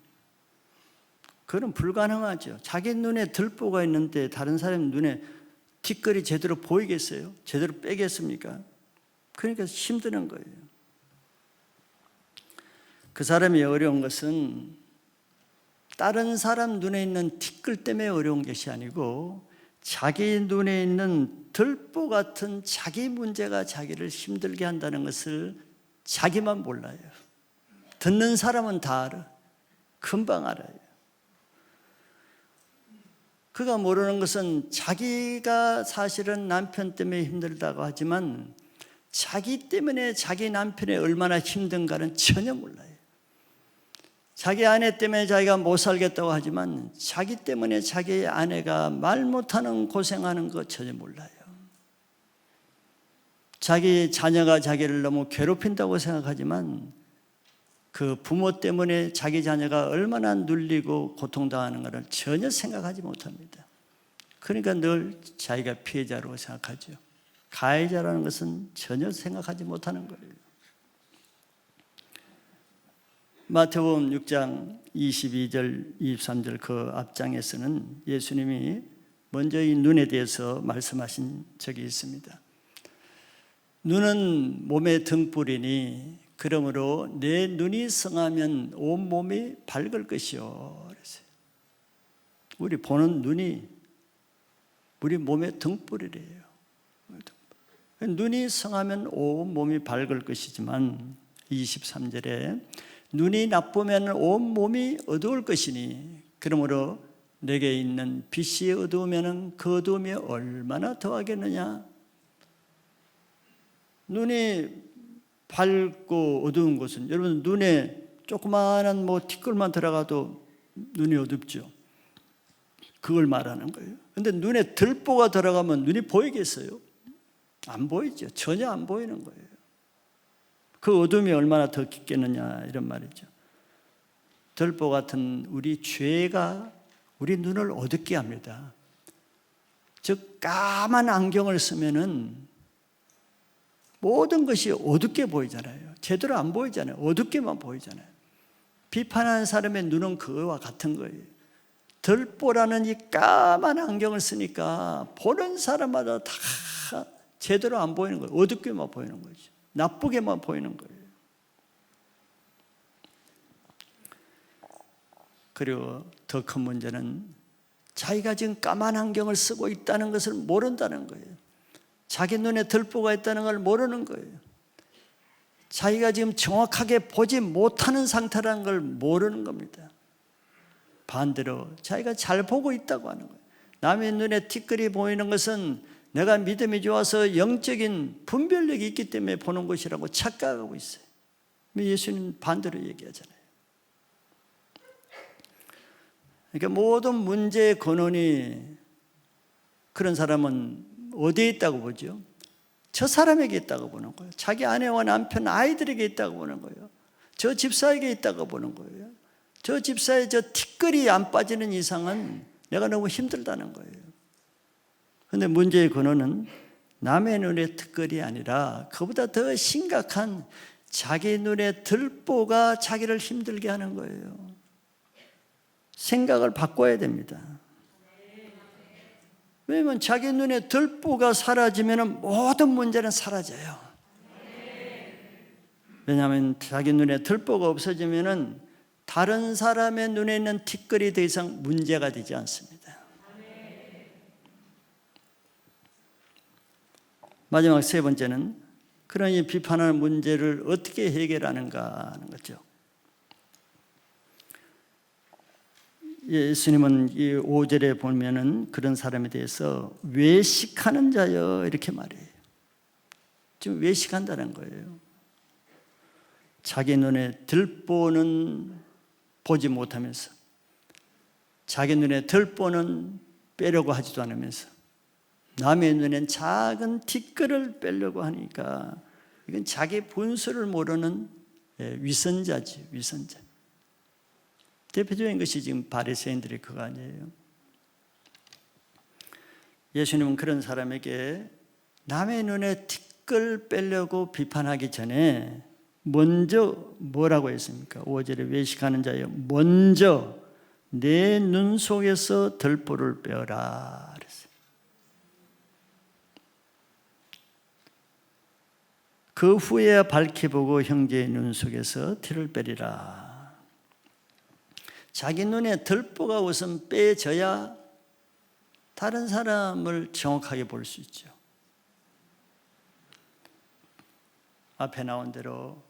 그건 불가능하죠. 자기 눈에 들보가 있는데 다른 사람 눈에 티끌이 제대로 보이겠어요? 제대로 빼겠습니까? 그러니까 힘드는 거예요. 그 사람이 어려운 것은 다른 사람 눈에 있는 티끌 때문에 어려운 것이 아니고 자기 눈에 있는 들보 같은 자기 문제가 자기를 힘들게 한다는 것을 자기만 몰라요. 듣는 사람은 다 알아. 금방 알아요. 그가 모르는 것은 자기가 사실은 남편 때문에 힘들다고 하지만 자기 때문에 자기 남편이 얼마나 힘든가는 전혀 몰라요. 자기 아내 때문에 자기가 못 살겠다고 하지만 자기 때문에 자기 아내가 말 못하는 고생하는 거 전혀 몰라요. 자기 자녀가 자기를 너무 괴롭힌다고 생각하지만 그 부모 때문에 자기 자녀가 얼마나 눌리고 고통당하는 것을 전혀 생각하지 못합니다. 그러니까 늘 자기가 피해자로 생각하죠. 가해자라는 것은 전혀 생각하지 못하는 거예요. 마태복음 6장 22절, 23절 그 앞장에서는 예수님이 먼저 이 눈에 대해서 말씀하신 적이 있습니다. 눈은 몸의 등불이니 그러므로 내 눈이 성하면 온 몸이 밝을 것이요. 그랬어요. 우리 보는 눈이 우리 몸의 등불이래요. 눈이 성하면 온 몸이 밝을 것이지만 23절에 눈이 나쁘면 온 몸이 어두울 것이니 그러므로 내게 있는 빛이 어두우면 그 어두움이 얼마나 더하겠느냐. 눈이 밝고 어두운 곳은 여러분 눈에 조그마한 티끌만 들어가도 눈이 어둡죠. 그걸 말하는 거예요. 근데 눈에 들보가 들어가면 눈이 보이겠어요? 안 보이죠. 전혀 안 보이는 거예요. 그 어둠이 얼마나 더 깊겠느냐 이런 말이죠. 들보 같은 우리 죄가 우리 눈을 어둡게 합니다. 즉 까만 안경을 쓰면은 모든 것이 어둡게 보이잖아요. 제대로 안 보이잖아요. 어둡게만 보이잖아요. 비판하는 사람의 눈은 그거와 같은 거예요. 들보라는 이 까만 안경을 쓰니까 보는 사람마다 다 제대로 안 보이는 거예요. 어둡게만 보이는 거죠. 나쁘게만 보이는 거예요. 그리고 더 큰 문제는 자기가 지금 까만 안경을 쓰고 있다는 것을 모른다는 거예요. 자기 눈에 들보가 있다는 걸 모르는 거예요. 자기가 지금 정확하게 보지 못하는 상태라는 걸 모르는 겁니다. 반대로 자기가 잘 보고 있다고 하는 거예요. 남의 눈에 티끌이 보이는 것은 내가 믿음이 좋아서 영적인 분별력이 있기 때문에 보는 것이라고 착각하고 있어요. 예수님 반대로 얘기하잖아요. 그러니까 모든 문제의 근원이 그런 사람은 어디에 있다고 보죠? 저 사람에게 있다고 보는 거예요. 자기 아내와 남편, 아이들에게 있다고 보는 거예요. 저 집사에게 있다고 보는 거예요. 저 집사에 저 티끌이 안 빠지는 이상은 내가 너무 힘들다는 거예요. 그런데 문제의 근원은 남의 눈에 티끌이 아니라 그보다 더 심각한 자기 눈에 들보가 자기를 힘들게 하는 거예요. 생각을 바꿔야 됩니다. 왜냐하면 자기 눈에 들보가 사라지면 모든 문제는 사라져요. 왜냐하면 자기 눈에 들보가 없어지면 다른 사람의 눈에 있는 티끌이 더 이상 문제가 되지 않습니다. 마지막 세 번째는 그러니 비판하는 문제를 어떻게 해결하는가 하는 거죠. 예수님은 이 5절에 보면은 그런 사람에 대해서 외식하는 자여 이렇게 말해요. 지금 외식한다는 거예요. 자기 눈에 들보는 보지 못하면서 자기 눈에 들보는 빼려고 하지도 않으면서 남의 눈엔 작은 티끌을 빼려고 하니까 이건 자기 본수를 모르는 위선자지, 위선자. 대표적인 것이 지금 바리새인들의 그거 아니에요. 예수님은 그런 사람에게 남의 눈에 티끌 빼려고 비판하기 전에 먼저 뭐라고 했습니까? 5절에 외식하는 자여 먼저 내 눈 속에서 들보를 빼어라 그랬어요. 그 후에야 밝히 보고 형제의 눈 속에서 티를 빼리라. 자기 눈에 들보가 우선 빼져야 다른 사람을 정확하게 볼 수 있죠. 앞에 나온 대로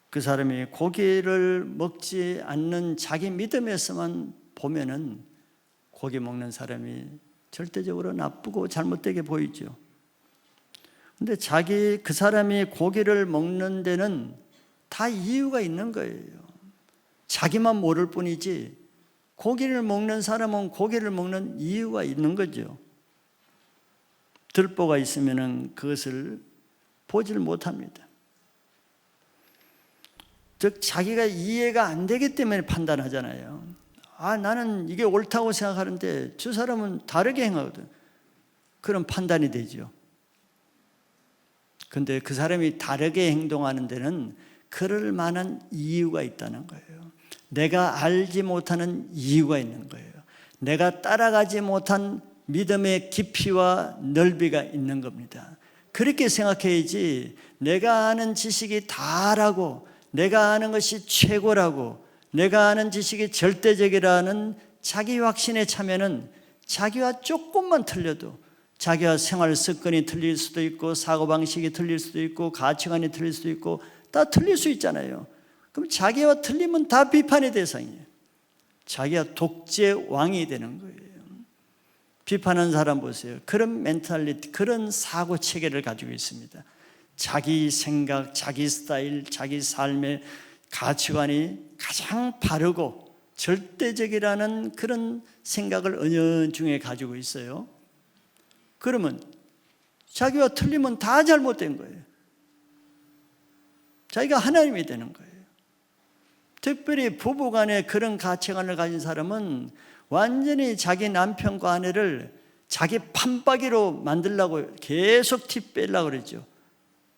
그 사람이 고기를 먹지 않는 자기 믿음에서만 보면은 고기 먹는 사람이 절대적으로 나쁘고 잘못되게 보이죠. 근데 그 사람이 고기를 먹는 데는 다 이유가 있는 거예요. 자기만 모를 뿐이지 고기를 먹는 사람은 고기를 먹는 이유가 있는 거죠. 들보가 있으면은 그것을 보질 못합니다. 즉 자기가 이해가 안 되기 때문에 판단하잖아요. 나는 이게 옳다고 생각하는데 저 사람은 다르게 행하거든. 그런 판단이 되죠. 근데 그 사람이 다르게 행동하는 데는 그럴 만한 이유가 있다는 거예요. 내가 알지 못하는 이유가 있는 거예요. 내가 따라가지 못한 믿음의 깊이와 넓이가 있는 겁니다. 그렇게 생각해야지 내가 아는 지식이 다라고, 내가 아는 것이 최고라고, 내가 아는 지식이 절대적이라는 자기 확신에 차면은 자기와 조금만 틀려도 자기와 생활 습관이 틀릴 수도 있고 사고방식이 틀릴 수도 있고 가치관이 틀릴 수도 있고 다 틀릴 수 있잖아요. 그럼 자기와 틀리면 다 비판의 대상이에요. 자기가 독재 왕이 되는 거예요. 비판하는 사람 보세요. 그런 멘탈리티, 그런 사고 체계를 가지고 있습니다. 자기 생각, 자기 스타일, 자기 삶의 가치관이 가장 바르고 절대적이라는 그런 생각을 은연중에 가지고 있어요. 그러면 자기와 틀리면 다 잘못된 거예요. 자기가 하나님이 되는 거예요. 특별히 부부간에 그런 가치관을 가진 사람은 완전히 자기 남편과 아내를 자기 판박이로 만들려고 계속 티 빼려고 그러죠.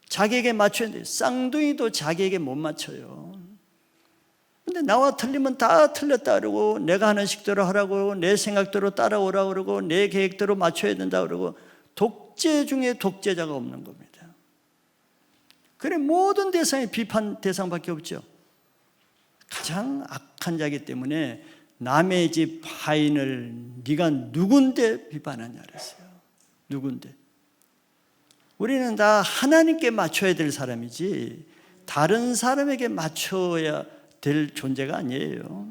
자기에게 맞춰야 돼요. 쌍둥이도 자기에게 못 맞춰요. 근데 나와 틀리면 다 틀렸다 그러고, 내가 하는 식대로 하라고, 내 생각대로 따라오라고 그러고, 내 계획대로 맞춰야 된다 그러고, 독재 중에 독재자가 없는 겁니다. 그래 모든 대상이 비판 대상밖에 없죠. 가장 악한 자이기 때문에 남의 집 하인을 네가 누군데 비판하냐 그랬어요. 누군데? 우리는 다 하나님께 맞춰야 될 사람이지 다른 사람에게 맞춰야 될 존재가 아니에요.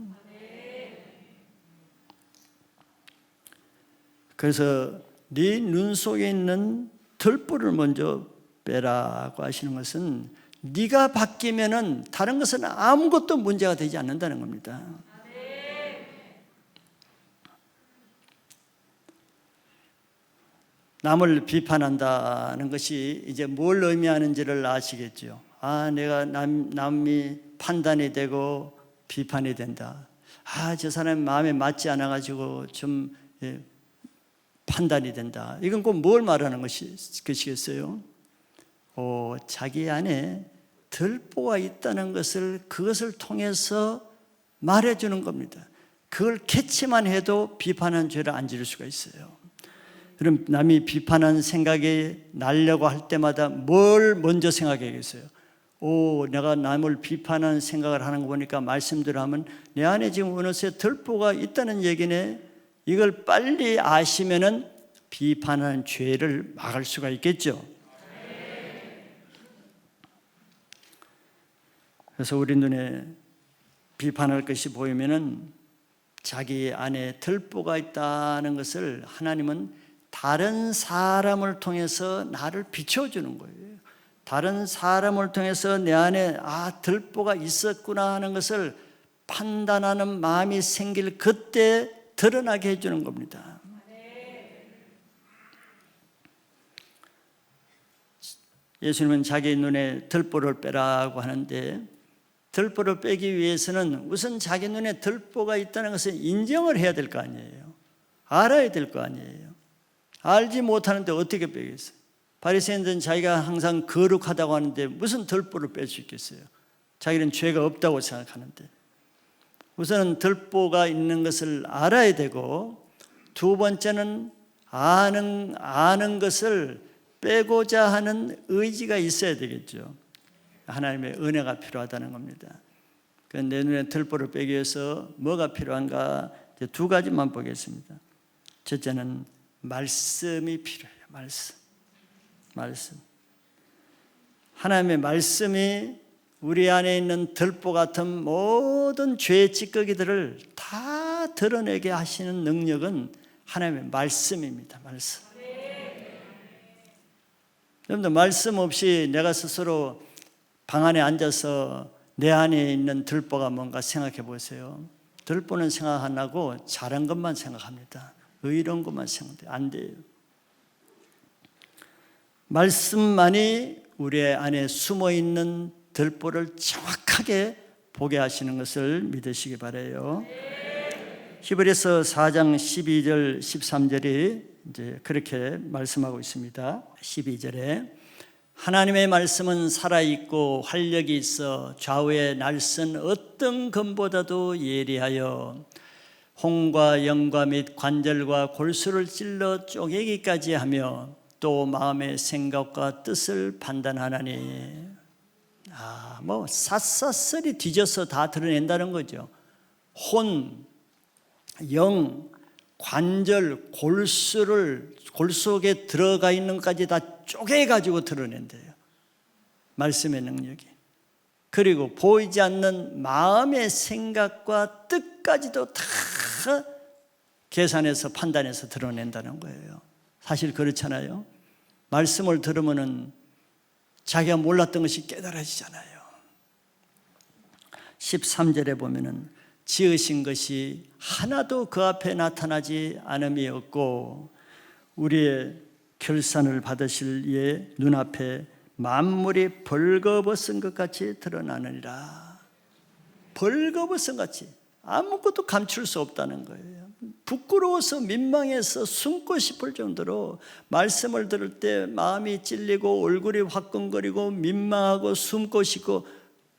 그래서 네 눈 속에 있는 들보를 먼저 빼라고 하시는 것은 네가 바뀌면은 다른 것은 아무것도 문제가 되지 않는다는 겁니다. 남을 비판한다는 것이 이제 뭘 의미하는지를 아시겠죠. 내가 남이 판단이 되고 비판이 된다. 저 사람이 마음에 맞지 않아가지고 좀 판단이 된다. 이건 꼭 뭘 말하는 것이겠어요? 자기 안에 들보가 있다는 것을 그것을 통해서 말해주는 겁니다. 그걸 캐치만 해도 비판한 죄를 안 지를 수가 있어요. 그럼 남이 비판한 생각이 나려고 할 때마다 뭘 먼저 생각해야겠어요? 내가 남을 비판하는 생각을 하는 거 보니까 말씀대로 하면 내 안에 지금 어느새 들보가 있다는 얘기네. 이걸 빨리 아시면은 비판하는 죄를 막을 수가 있겠죠. 그래서 우리 눈에 비판할 것이 보이면은 자기 안에 들보가 있다는 것을 하나님은 다른 사람을 통해서 나를 비춰주는 거예요. 다른 사람을 통해서 내 안에 들보가 있었구나 하는 것을 판단하는 마음이 생길 그때 드러나게 해주는 겁니다. 예수님은 자기 눈에 들보를 빼라고 하는데, 들보를 빼기 위해서는 우선 자기 눈에 들보가 있다는 것을 인정을 해야 될 거 아니에요. 알아야 될 거 아니에요. 알지 못하는데 어떻게 빼겠어요? 바리새인들은 자기가 항상 거룩하다고 하는데 무슨 들보를 뺄 수 있겠어요? 자기는 죄가 없다고 생각하는데. 우선은 들보가 있는 것을 알아야 되고, 두 번째는 아는 것을 빼고자 하는 의지가 있어야 되겠죠. 하나님의 은혜가 필요하다는 겁니다. 내 눈에 들보를 빼기 위해서 뭐가 필요한가? 두 가지만 보겠습니다. 첫째는 말씀이 필요해요. 말씀. 하나님의 말씀이 우리 안에 있는 들보 같은 모든 죄의 찌꺼기들을 다 드러내게 하시는 능력은 하나님의 말씀입니다. 여러분들, 말씀 없이 내가 스스로 방 안에 앉아서 내 안에 있는 들보가 뭔가 생각해 보세요. 들보는 생각 안 하고 잘한 것만 생각합니다. 의로운 것만 생각해요. 안 돼요. 말씀만이 우리 안에 숨어있는 들보를 정확하게 보게 하시는 것을 믿으시기 바라요. 히브리서 4장 12절 13절이 이제 그렇게 말씀하고 있습니다. 12절에 하나님의 말씀은 살아있고 활력이 있어 좌우에 날선 어떤 검보다도 예리하여 홍과 영과 및 관절과 골수를 찔러 쪼개기까지 하며 또 마음의 생각과 뜻을 판단하나니. 샅샅이 뒤져서 다 드러낸다는 거죠. 혼, 영, 관절, 골 속에 들어가 있는 것까지 다 쪼개가지고 드러낸대요. 말씀의 능력이. 그리고 보이지 않는 마음의 생각과 뜻까지도 다 계산해서 판단해서 드러낸다는 거예요. 사실 그렇잖아요. 말씀을 들으면은 자기가 몰랐던 것이 깨달아지잖아요. 13절에 보면은 지으신 것이 하나도 그 앞에 나타나지 않음이 없고 우리의 결산을 받으실 이의 눈앞에 만물이 벌거벗은 것 같이 드러나느니라. 벌거벗은 같이 아무것도 감출 수 없다는 거예요. 부끄러워서 민망해서 숨고 싶을 정도로 말씀을 들을 때 마음이 찔리고 얼굴이 화끈거리고 민망하고 숨고 싶고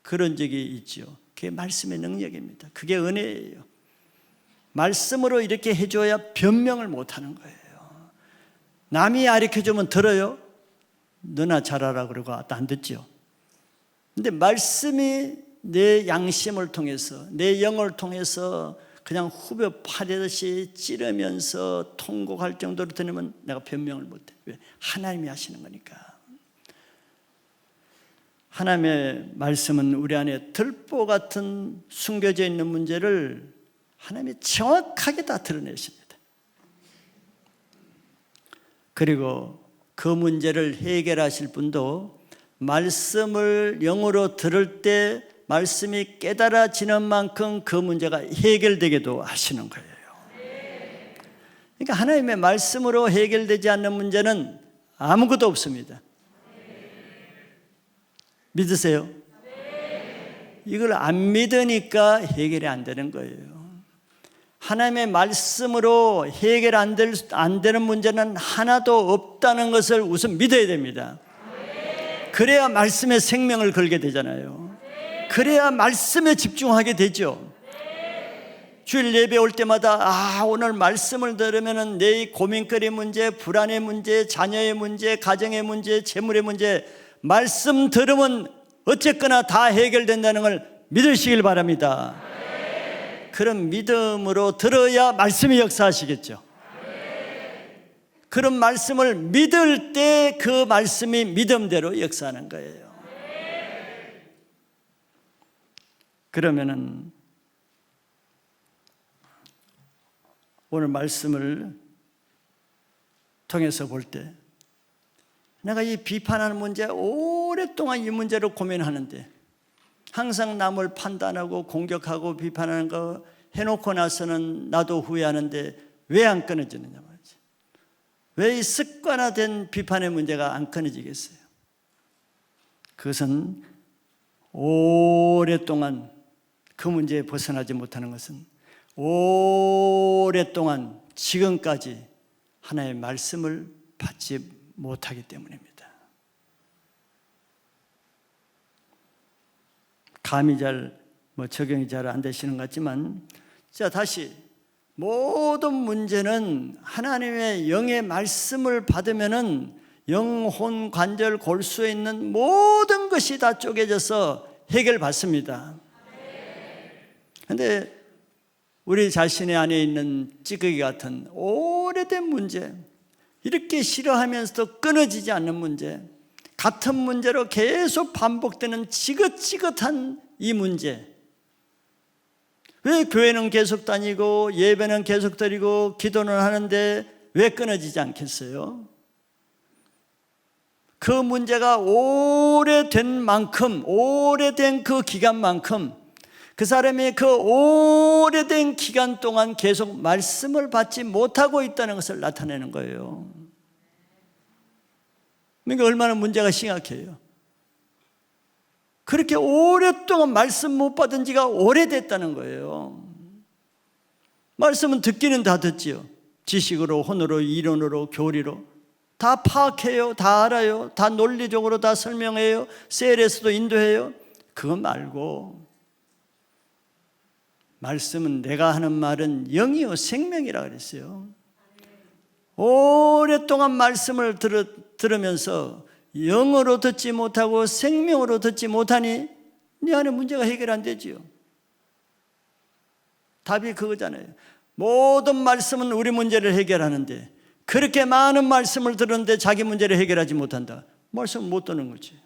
그런 적이 있죠. 그게 말씀의 능력입니다. 그게 은혜예요. 말씀으로 이렇게 해줘야 변명을 못하는 거예요. 남이 가르쳐주면 들어요? 너나 잘하라 그러고 안 듣죠. 근데 말씀이 내 양심을 통해서 내 영을 통해서 그냥 후벼 파듯이 찌르면서 통곡할 정도로 들으면 내가 변명을 못해. 왜? 하나님이 하시는 거니까. 하나님의 말씀은 우리 안에 들보 같은 숨겨져 있는 문제를 하나님이 정확하게 다 드러내십니다. 그리고 그 문제를 해결하실 분도 말씀을 영으로 들을 때 말씀이 깨달아지는 만큼 그 문제가 해결되게도 하시는 거예요. 그러니까 하나님의 말씀으로 해결되지 않는 문제는 아무것도 없습니다. 믿으세요? 이걸 안 믿으니까 해결이 안 되는 거예요. 하나님의 말씀으로 해결 안 되는 문제는 하나도 없다는 것을 우선 믿어야 됩니다. 그래야 말씀의 생명을 걸게 되잖아요. 그래야 말씀에 집중하게 되죠. 주일 예배 올 때마다 오늘 말씀을 들으면 내 고민거리 문제, 불안의 문제, 자녀의 문제, 가정의 문제, 재물의 문제 말씀 들으면 어쨌거나 다 해결된다는 걸 믿으시길 바랍니다. 그런 믿음으로 들어야 말씀이 역사하시겠죠. 그런 말씀을 믿을 때 그 말씀이 믿음대로 역사하는 거예요. 그러면은 오늘 말씀을 통해서 볼 때 내가 이 비판하는 문제 오랫동안 이 문제로 고민하는데 항상 남을 판단하고 공격하고 비판하는 거 해놓고 나서는 나도 후회하는데 왜 안 끊어지느냐 말이지. 왜 이 습관화된 비판의 문제가 안 끊어지겠어요? 그것은 오랫동안 그 문제에 벗어나지 못하는 것은 오랫동안 지금까지 하나님의 말씀을 받지 못하기 때문입니다. 감이 적용이 잘 안 되시는 것 같지만, 자, 다시 모든 문제는 하나님의 영의 말씀을 받으면은 영혼, 관절, 골수에 있는 모든 것이 다 쪼개져서 해결받습니다. 그런데 우리 자신의 안에 있는 찌꺼기 같은 오래된 문제, 이렇게 싫어하면서도 끊어지지 않는 문제, 같은 문제로 계속 반복되는 지긋지긋한 이 문제, 왜 교회는 계속 다니고 예배는 계속 드리고 기도는 하는데 왜 끊어지지 않겠어요? 그 문제가 오래된 만큼, 오래된 그 기간만큼 그 사람이 그 오래된 기간 동안 계속 말씀을 받지 못하고 있다는 것을 나타내는 거예요. 그러니까 얼마나 문제가 심각해요. 그렇게 오랫동안 말씀 못 받은 지가 오래됐다는 거예요. 말씀은 듣기는 다 듣지요. 지식으로, 혼으로, 이론으로, 교리로 다 파악해요. 다 알아요. 다 논리적으로 다 설명해요. 셀에서도 인도해요. 그거 말고 말씀은 내가 하는 말은 영이요 생명이라 그랬어요. 오랫동안 말씀을 들으면서 영어로 듣지 못하고 생명으로 듣지 못하니 네 안에 문제가 해결 안 되지요. 답이 그거잖아요. 모든 말씀은 우리 문제를 해결하는데 그렇게 많은 말씀을 들었는데 자기 문제를 해결하지 못한다. 말씀을 못 듣는 거지.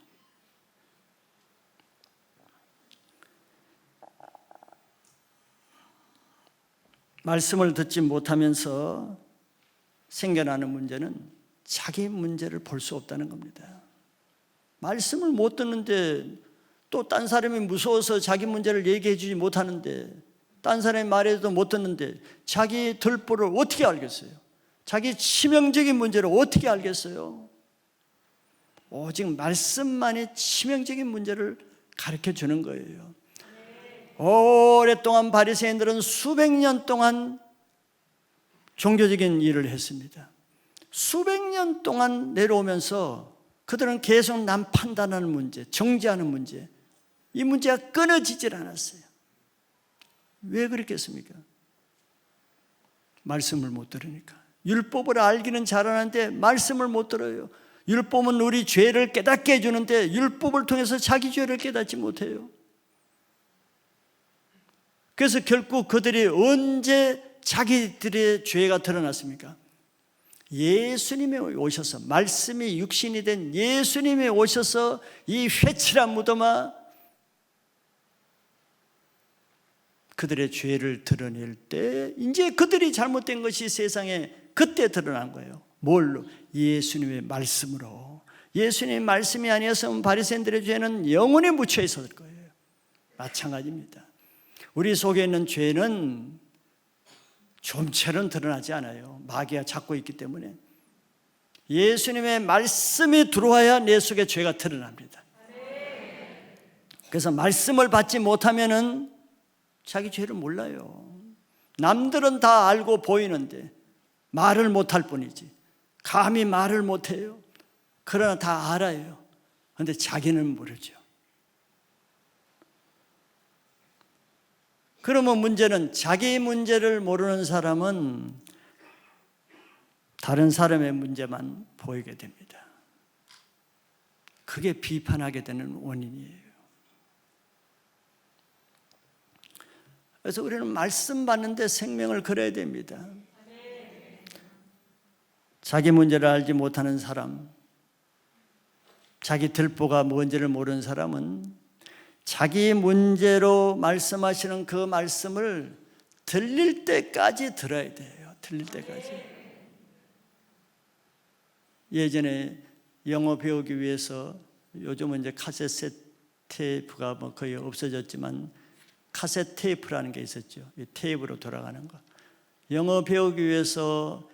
말씀을 듣지 못하면서 생겨나는 문제는 자기 문제를 볼 수 없다는 겁니다. 말씀을 못 듣는데 또 딴 사람이 무서워서 자기 문제를 얘기해 주지 못하는데, 딴 사람이 말해도 못 듣는데 자기 들보를 어떻게 알겠어요? 자기 치명적인 문제를 어떻게 알겠어요? 오직 말씀만이 치명적인 문제를 가르쳐 주는 거예요. 오랫동안 바리새인들은 수백 년 동안 종교적인 일을 했습니다. 수백 년 동안 내려오면서 그들은 계속 남 판단하는 문제, 정죄하는 문제, 이 문제가 끊어지질 않았어요. 왜 그랬겠습니까? 말씀을 못 들으니까. 율법을 알기는 잘하는데 말씀을 못 들어요. 율법은 우리 죄를 깨닫게 해주는데 율법을 통해서 자기 죄를 깨닫지 못해요. 그래서 결국 그들이 언제 자기들의 죄가 드러났습니까? 예수님이 오셔서, 말씀이 육신이 된 예수님이 오셔서 이 회칠한 무덤아 그들의 죄를 드러낼 때 이제 그들이 잘못된 것이 세상에 그때 드러난 거예요. 뭘로? 예수님의 말씀으로. 예수님의 말씀이 아니었으면 바리새인들의 죄는 영원히 묻혀 있었을 거예요. 마찬가지입니다. 우리 속에 있는 죄는 좀처럼 드러나지 않아요. 마귀가 잡고 있기 때문에. 예수님의 말씀이 들어와야 내 속에 죄가 드러납니다. 그래서 말씀을 받지 못하면은 자기 죄를 몰라요. 남들은 다 알고 보이는데 말을 못할 뿐이지. 감히 말을 못해요. 그러나 다 알아요. 그런데 자기는 모르죠. 그러면 문제는, 자기 문제를 모르는 사람은 다른 사람의 문제만 보이게 됩니다. 그게 비판하게 되는 원인이에요. 그래서 우리는 말씀 받는데 생명을 걸어야 됩니다. 자기 문제를 알지 못하는 사람, 자기 들보가 뭔지를 모르는 사람은 자기 문제로 말씀하시는 그 말씀을 들릴 때까지 들어야 돼요. 들릴 때까지. 예전에 영어 배우기 위해서, 요즘은 이제 카세트 테이프가 뭐 거의 없어졌지만 카세트 테이프라는 게 있었죠. 이 테이프로 돌아가는 거. 영어 배우기 위해서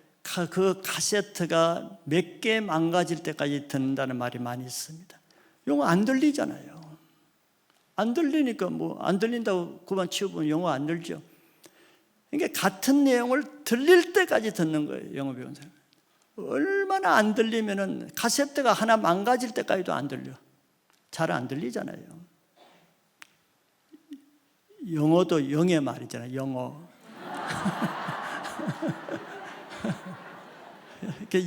그 카세트가 몇 개 망가질 때까지 듣는다는 말이 많이 있습니다. 영어 안 들리잖아요. 안 들리니까 뭐 안 들린다고 그만 치우면 영어 안 들죠. 그러니까 같은 내용을 들릴 때까지 듣는 거예요. 영어 배운 사람. 얼마나 안 들리면은 카세트가 하나 망가질 때까지도 안 들려. 잘 안 들리잖아요. 영어도 영의 말이잖아요. 영어.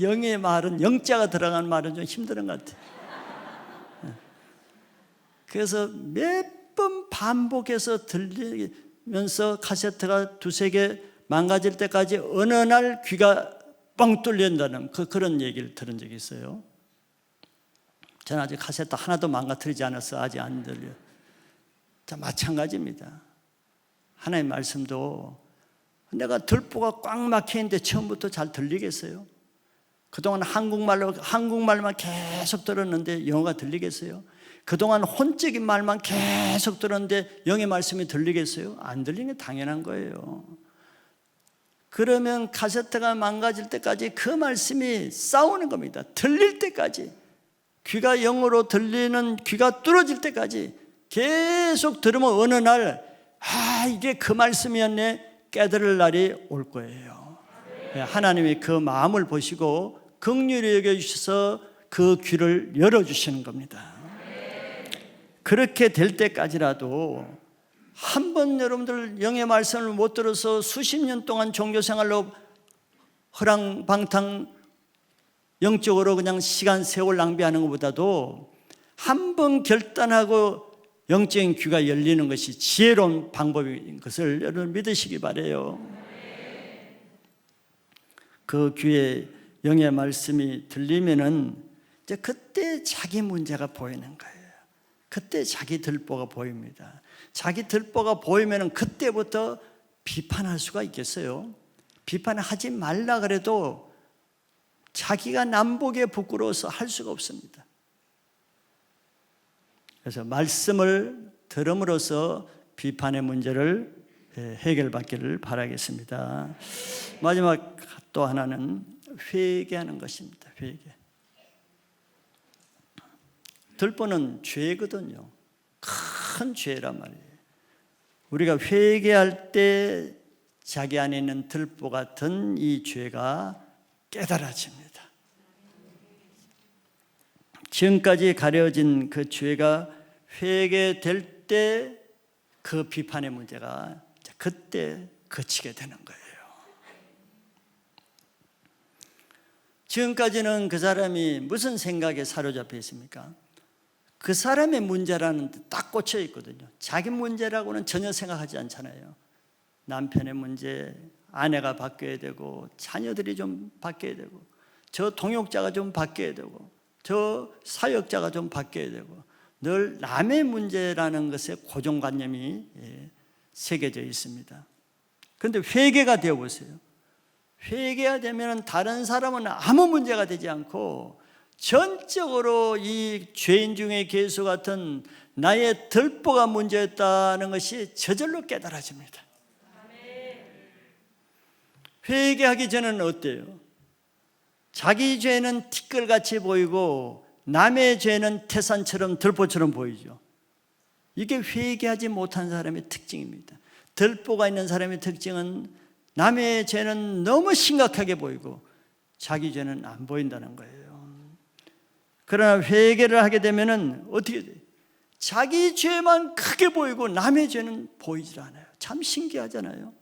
영의 말은 영자가 들어간 말은 좀 힘든 것 같아요. 그래서 몇 번 반복해서 들리면서 카세트가 두세 개 망가질 때까지 어느 날 귀가 뻥 뚫린다는 그런 얘기를 들은 적이 있어요. 저는 아직 카세트 하나도 망가뜨리지 않아서 아직 안 들려요. 자, 마찬가지입니다. 하나님의 말씀도 내가 들보가 꽉 막혀있는데 처음부터 잘 들리겠어요? 그동안 한국말만 계속 들었는데 영어가 들리겠어요? 그동안 혼적인 말만 계속 들었는데 영의 말씀이 들리겠어요? 안 들리는 게 당연한 거예요. 그러면 카세트가 망가질 때까지 그 말씀이 싸우는 겁니다. 들릴 때까지. 귀가 영어로 들리는 귀가 뚫어질 때까지 계속 들으면 어느 날 이게 그 말씀이었네 깨달을 날이 올 거예요. 하나님이 그 마음을 보시고 긍휼히 여겨주셔서 그 귀를 열어주시는 겁니다. 그렇게 될 때까지라도 한 번 여러분들 영의 말씀을 못 들어서 수십 년 동안 종교생활로 허랑방탕 영적으로 그냥 시간 세월 낭비하는 것보다도 한 번 결단하고 영적인 귀가 열리는 것이 지혜로운 방법인 것을 여러분 믿으시기 바라요. 그 귀에 영의 말씀이 들리면은 이제 그때 자기 문제가 보이는 거예요. 그때 자기 들보가 보입니다. 자기 들보가 보이면은 그때부터 비판할 수가 있겠어요? 비판하지 말라 그래도 자기가 남보기에 부끄러워서 할 수가 없습니다. 그래서 말씀을 들음으로써 비판의 문제를 해결받기를 바라겠습니다. 마지막 또 하나는 회개하는 것입니다. 회개. 들보는 죄거든요. 큰 죄란 말이에요. 우리가 회개할 때 자기 안에 있는 들보 같은 이 죄가 깨달아집니다. 지금까지 가려진 그 죄가 회개될 때 그 비판의 문제가 그때 그치게 되는 거예요. 지금까지는 그 사람이 무슨 생각에 사로잡혀 있습니까? 그 사람의 문제라는 데 딱 꽂혀 있거든요. 자기 문제라고는 전혀 생각하지 않잖아요. 남편의 문제, 아내가 바뀌어야 되고 자녀들이 좀 바뀌어야 되고 저 동역자가 좀 바뀌어야 되고 저 사역자가 좀 바뀌어야 되고 늘 남의 문제라는 것에 고정관념이 새겨져 있습니다. 그런데 회개가 되어보세요. 회개가 되면 다른 사람은 아무 문제가 되지 않고 전적으로 이 죄인 중에 괴수 같은 나의 들보가 문제였다는 것이 저절로 깨달아집니다. 회개하기 전에는 어때요? 자기 죄는 티끌같이 보이고 남의 죄는 태산처럼 들보처럼 보이죠. 이게 회개하지 못한 사람의 특징입니다. 들보가 있는 사람의 특징은 남의 죄는 너무 심각하게 보이고 자기 죄는 안 보인다는 거예요. 그러나 회개를 하게 되면 어떻게 돼요? 자기 죄만 크게 보이고 남의 죄는 보이질 않아요. 참 신기하잖아요.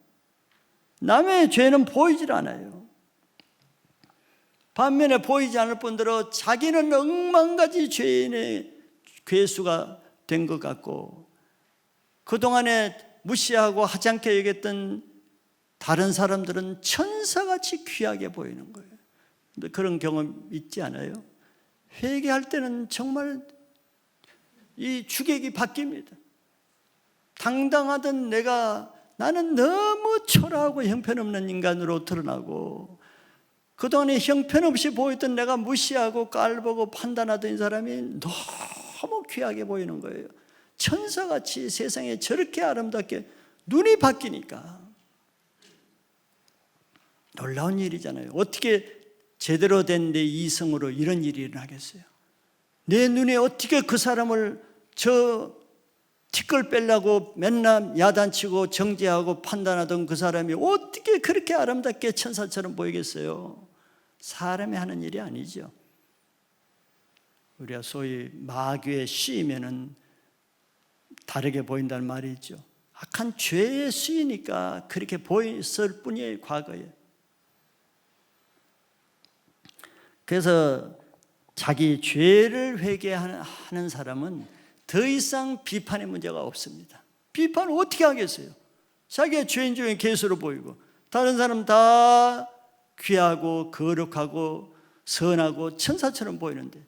남의 죄는 보이질 않아요. 반면에 보이지 않을 뿐더러 자기는 억만가지 죄인의 괴수가 된 것 같고 그동안에 무시하고 하찮게 여겼던 다른 사람들은 천사같이 귀하게 보이는 거예요. 근데 그런 경험 있지 않아요? 회개할 때는 정말 이 주객이 바뀝니다. 당당하던 나는 너무 초라하고 형편없는 인간으로 드러나고 그동안에 형편없이 보였던 내가 무시하고 깔보고 판단하던 사람이 너무 귀하게 보이는 거예요. 천사같이 세상에 저렇게 아름답게 눈이 바뀌니까 놀라운 일이잖아요. 어떻게 제대로 된 내 이성으로 이런 일이 일어나겠어요? 내 눈에 어떻게 그 사람을 저 티끌 빼려고 맨날 야단치고 정죄하고 판단하던 그 사람이 어떻게 그렇게 아름답게 천사처럼 보이겠어요? 사람이 하는 일이 아니죠. 우리가 소위 마귀의 시이면은 다르게 보인다는 말이 있죠. 악한 죄의 시이니까 그렇게 보였을 뿐이에요, 과거에. 그래서 자기 죄를 회개하는 사람은 더 이상 비판의 문제가 없습니다. 비판을 어떻게 하겠어요? 자기가 죄인 중에 개수로 보이고 다른 사람 다 귀하고 거룩하고 선하고 천사처럼 보이는데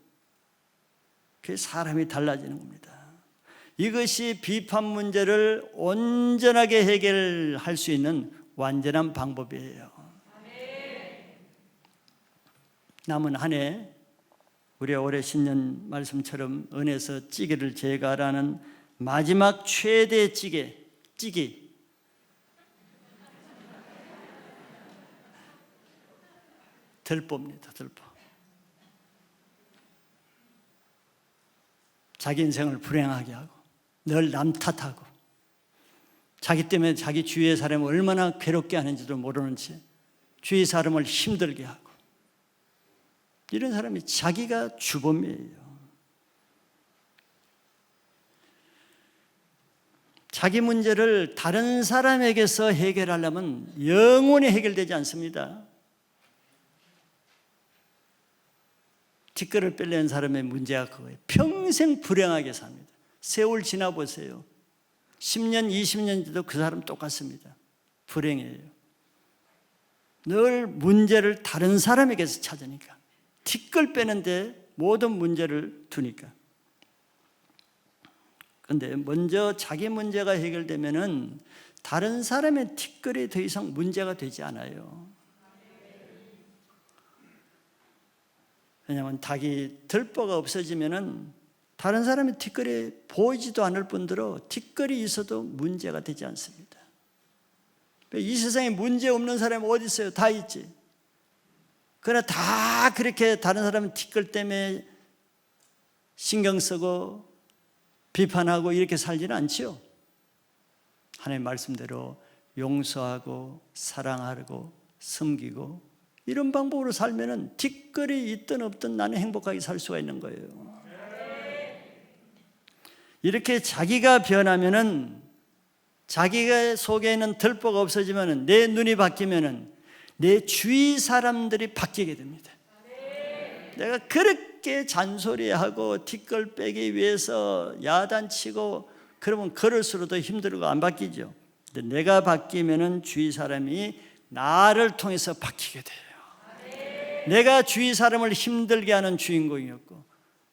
그게 사람이 달라지는 겁니다. 이것이 비판 문제를 온전하게 해결할 수 있는 완전한 방법이에요. 남은 한 해 우리가 올해 신년 말씀처럼 은혜에서 찌개를 제거하라는 마지막 최대 찌개 들보입니다. 들보. 자기 인생을 불행하게 하고 늘 남 탓하고 자기 때문에 자기 주위의 사람을 얼마나 괴롭게 하는지도 모르는 채 주위 사람을 힘들게 하고 이런 사람이 자기가 주범이에요. 자기 문제를 다른 사람에게서 해결하려면 영원히 해결되지 않습니다. 티끌을 빼려는 사람의 문제가 그거예요. 평생 불행하게 삽니다. 세월 지나보세요. 10년, 20년 뒤도 그 사람 똑같습니다. 불행해요. 늘 문제를 다른 사람에게서 찾으니까. 티끌 빼는데 모든 문제를 두니까. 그런데 먼저 자기 문제가 해결되면은 다른 사람의 티끌이 더 이상 문제가 되지 않아요. 왜냐하면 닭이 들보가 없어지면은 다른 사람의 티끌이 보이지도 않을 뿐더러 티끌이 있어도 문제가 되지 않습니다. 이 세상에 문제 없는 사람이 어디 있어요? 다 있지. 그러나 다 그렇게 다른 사람 티끌 때문에 신경 쓰고 비판하고 이렇게 살지는 않지요. 하나님 말씀대로 용서하고 사랑하고 섬기고 이런 방법으로 살면은 티끌이 있든 없든 나는 행복하게 살 수가 있는 거예요. 이렇게 자기가 변하면은 자기가 속에 있는 들보가 없어지면은 내 눈이 바뀌면은 내 주위 사람들이 바뀌게 됩니다. 내가 그렇게 잔소리하고 티끌 빼기 위해서 야단치고 그러면 걸을수록 힘들고 안 바뀌죠. 근데 내가 바뀌면은 주위 사람이 나를 통해서 바뀌게 돼요. 내가 주위 사람을 힘들게 하는 주인공이었고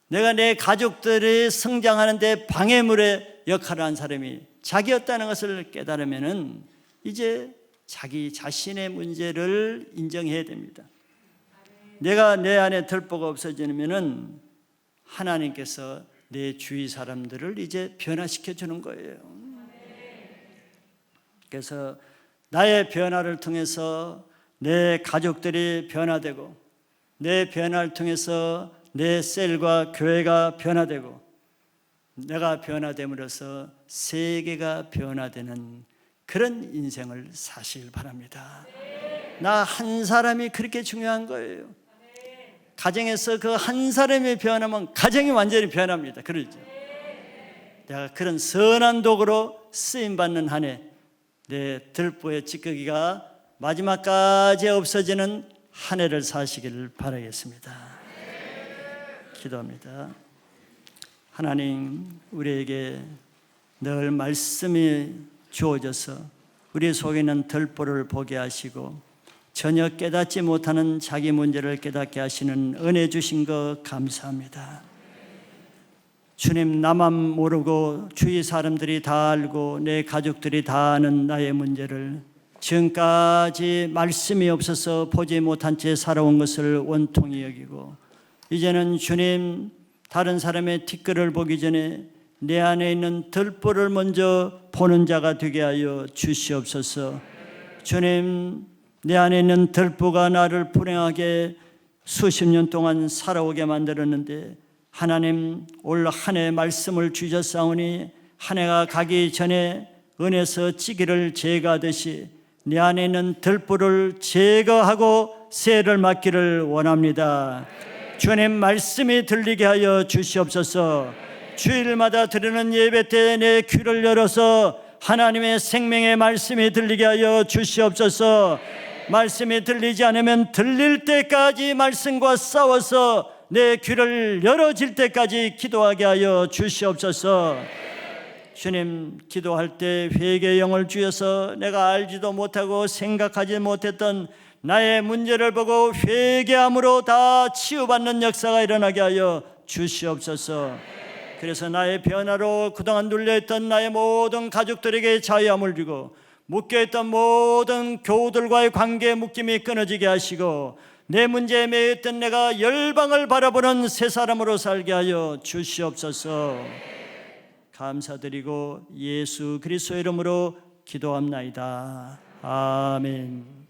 내가 내 가족들이 성장하는 데 방해물의 역할을 한 사람이 자기였다는 것을 깨달으면은 이제 자기 자신의 문제를 인정해야 됩니다. 내가 내 안에 들보가 없어지면은 하나님께서 내 주위 사람들을 이제 변화시켜 주는 거예요. 그래서 나의 변화를 통해서 내 가족들이 변화되고 내 변화를 통해서 내 셀과 교회가 변화되고 내가 변화됨으로써 세계가 변화되는 그런 인생을 사시길 바랍니다. 나 한 사람이 그렇게 중요한 거예요. 가정에서 그 한 사람이 변하면 가정이 완전히 변합니다. 그러죠. 내가 그런 선한 도구로 쓰임받는 한 해 내 들보의 찌꺼기가 마지막까지 없어지는 한 해를 사시기를 바라겠습니다. 기도합니다. 하나님, 우리에게 늘 말씀이 주어져서 우리 속에 있는 들보를 보게 하시고 전혀 깨닫지 못하는 자기 문제를 깨닫게 하시는 은혜 주신 것 감사합니다. 주님, 나만 모르고 주위 사람들이 다 알고 내 가족들이 다 아는 나의 문제를 지금까지 말씀이 없어서 보지 못한 채 살아온 것을 원통히 여기고 이제는 주님, 다른 사람의 티끌을 보기 전에 내 안에 있는 들보를 먼저 보는 자가 되게 하여 주시옵소서. 주님, 내 안에 있는 들보가 나를 불행하게 수십 년 동안 살아오게 만들었는데 하나님 올 한 해 말씀을 주셨사오니 한 해가 가기 전에 은에서 찌기를 제거하듯이 내 안에 있는 들보를 제거하고 새해를 맞기를 원합니다. 주님 말씀이 들리게 하여 주시옵소서. 주일마다 드리는 예배 때 내 귀를 열어서 하나님의 생명의 말씀이 들리게 하여 주시옵소서. 말씀이 들리지 않으면 들릴 때까지 말씀과 싸워서 내 귀를 열어질 때까지 기도하게 하여 주시옵소서. 주님, 기도할 때 회개의 영을 주셔서 내가 알지도 못하고 생각하지 못했던 나의 문제를 보고 회개함으로 다 치유받는 역사가 일어나게 하여 주시옵소서. 그래서 나의 변화로 그동안 눌려있던 나의 모든 가족들에게 자유함을 주고 묶여있던 모든 교우들과의 관계의 묶임이 끊어지게 하시고 내 문제에 매였던 내가 열방을 바라보는 새 사람으로 살게 하여 주시옵소서. 감사드리고 예수 그리스도의 이름으로 기도합나이다. 아멘.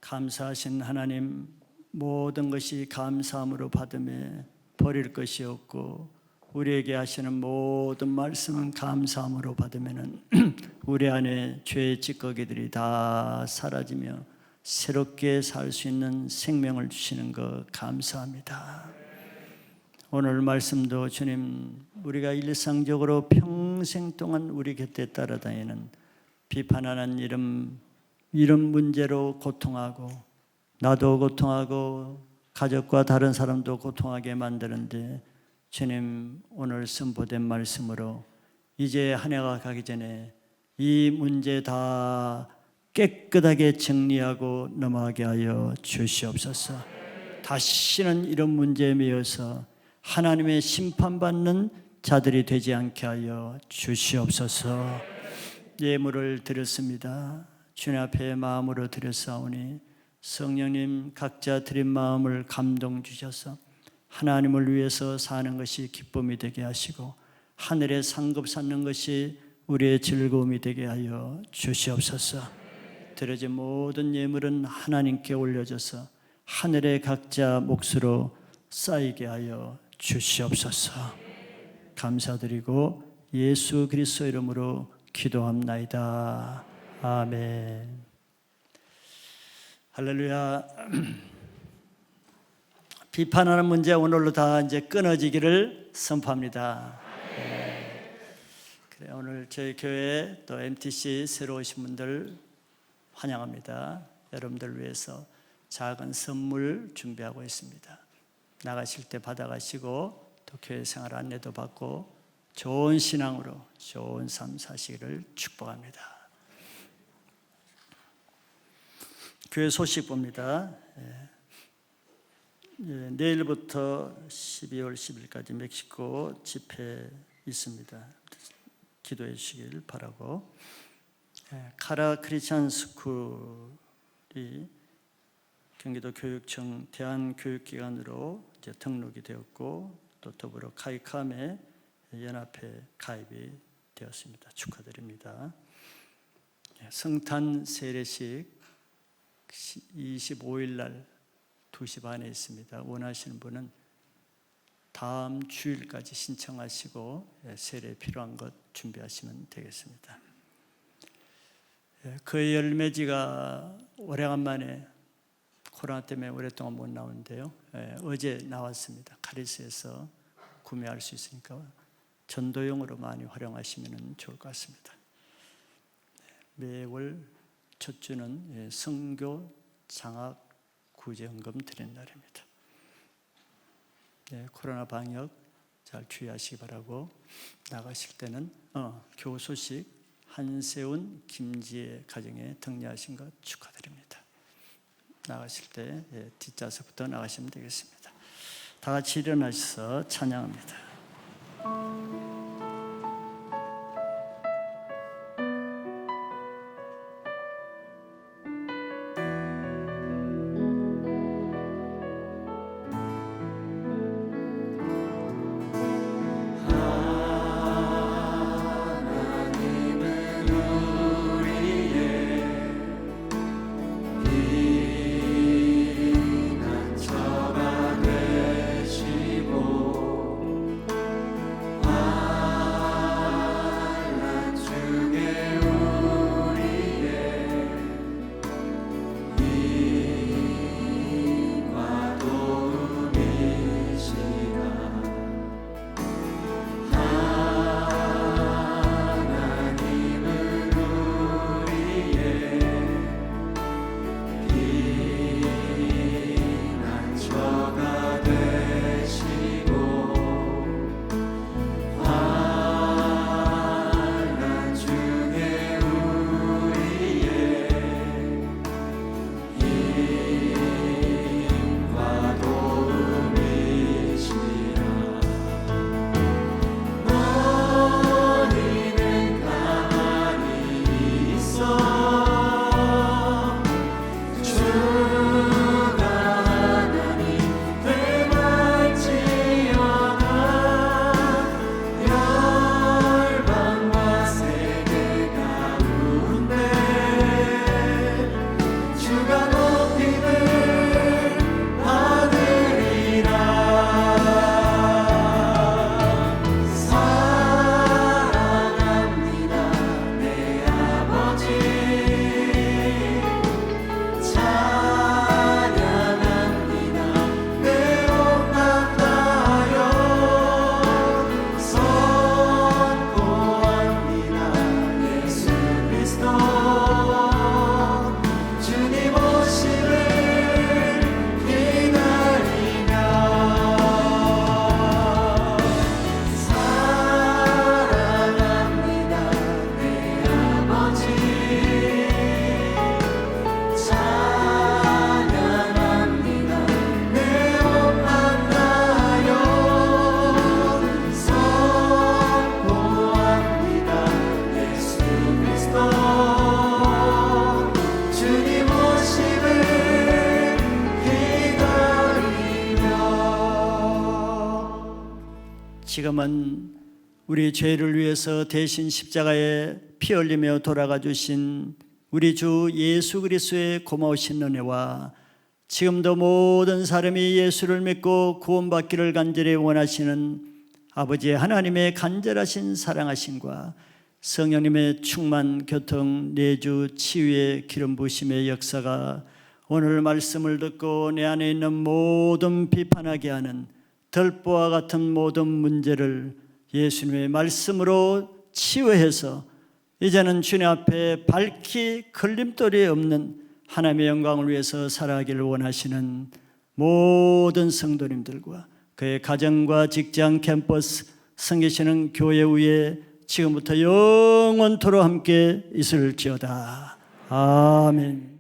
감사하신 하나님, 모든 것이 감사함으로 받음에 버릴 것이 없고 우리에게 하시는 모든 말씀은 감사함으로 받으면 우리 안에 죄의 찌꺼기들이 다 사라지며 새롭게 살 수 있는 생명을 주시는 것 감사합니다. 오늘 말씀도 주님, 우리가 일상적으로 평생 동안 우리 곁에 따라다니는 비판하는 이름 이런 문제로 고통하고 나도 고통하고 가족과 다른 사람도 고통하게 만드는데 주님 오늘 선포된 말씀으로 이제 한 해가 가기 전에 이 문제 다 깨끗하게 정리하고 넘어가게 하여 주시옵소서. 다시는 이런 문제에 매여서 하나님의 심판받는 자들이 되지 않게 하여 주시옵소서. 예물을 드렸습니다. 주님 앞에 마음으로 드렸사오니 성령님 각자 드린 마음을 감동 주셔서 하나님을 위해서 사는 것이 기쁨이 되게 하시고 하늘의 상급 쌓는 것이 우리의 즐거움이 되게 하여 주시옵소서. 드려진 모든 예물은 하나님께 올려져서 하늘의 각자 몫으로 쌓이게 하여 주시옵소서. 감사드리고 예수 그리스도 이름으로 기도합나이다. 아멘. 할렐루야. 비판하는 문제 오늘로 다 이제 끊어지기를 선포합니다. 그래, 오늘 저희 교회 또 MTC 새로 오신 분들 환영합니다. 여러분들 위해서 작은 선물 준비하고 있습니다. 나가실 때 받아가시고 또 교회 생활 안내도 받고 좋은 신앙으로 좋은 삶 사시기를 축복합니다. 교회 소식 봅니다. 내일부터 12월 10일까지 멕시코 집회 있습니다. 기도해 주시길 바라고. 카라 크리스찬 스쿨이 경기도 교육청 대한교육기관으로 이제 등록이 되었고 또 더불어 카이캄의 연합회 가입이 되었습니다. 축하드립니다. 성탄 세례식 25일 날 2시 반에 있습니다. 원하시는 분은 다음 주일까지 신청하시고 세례 필요한 것 준비하시면 되겠습니다. 그 열매지가 오래간만에 코로나 때문에 오랫동안 못 나오는데요. 어제 나왔습니다. 카리스에서 구매할 수 있으니까 전도용으로 많이 활용하시면 좋을 것 같습니다. 매월 첫 주는 선교 장학 구제헌금 드리는 날입니다. 코로나 방역 잘 주의하시기 바라고 나가실 때는 교우 소식 한세훈 김지혜 가정에 등려하신 것 축하드립니다. 나가실 때 뒷좌석부터 나가시면 되겠습니다. 다 같이 일어나셔서 찬양합니다. 피난처가 되시고 지금은 우리 죄를 위해서 대신 십자가에 피 흘리며 돌아가 주신 우리 주 예수 그리스도의 고마우신 은혜와 지금도 모든 사람이 예수를 믿고 구원받기를 간절히 원하시는 아버지 하나님의 간절하신 사랑하심과 성령님의 충만, 교통, 내주, 치유의 기름 부으심의 역사가 오늘 말씀을 듣고 내 안에 있는 모든 비판하게 하는 들보와 같은 모든 문제를 예수님의 말씀으로 치유해서 이제는 주님 앞에 밝히 걸림돌이 없는 하나님의 영광을 위해서 살아가기를 원하시는 모든 성도님들과 그의 가정과 직장, 캠퍼스, 섬기시는 교회 위에 지금부터 영원토록 함께 있을지어다. 아멘.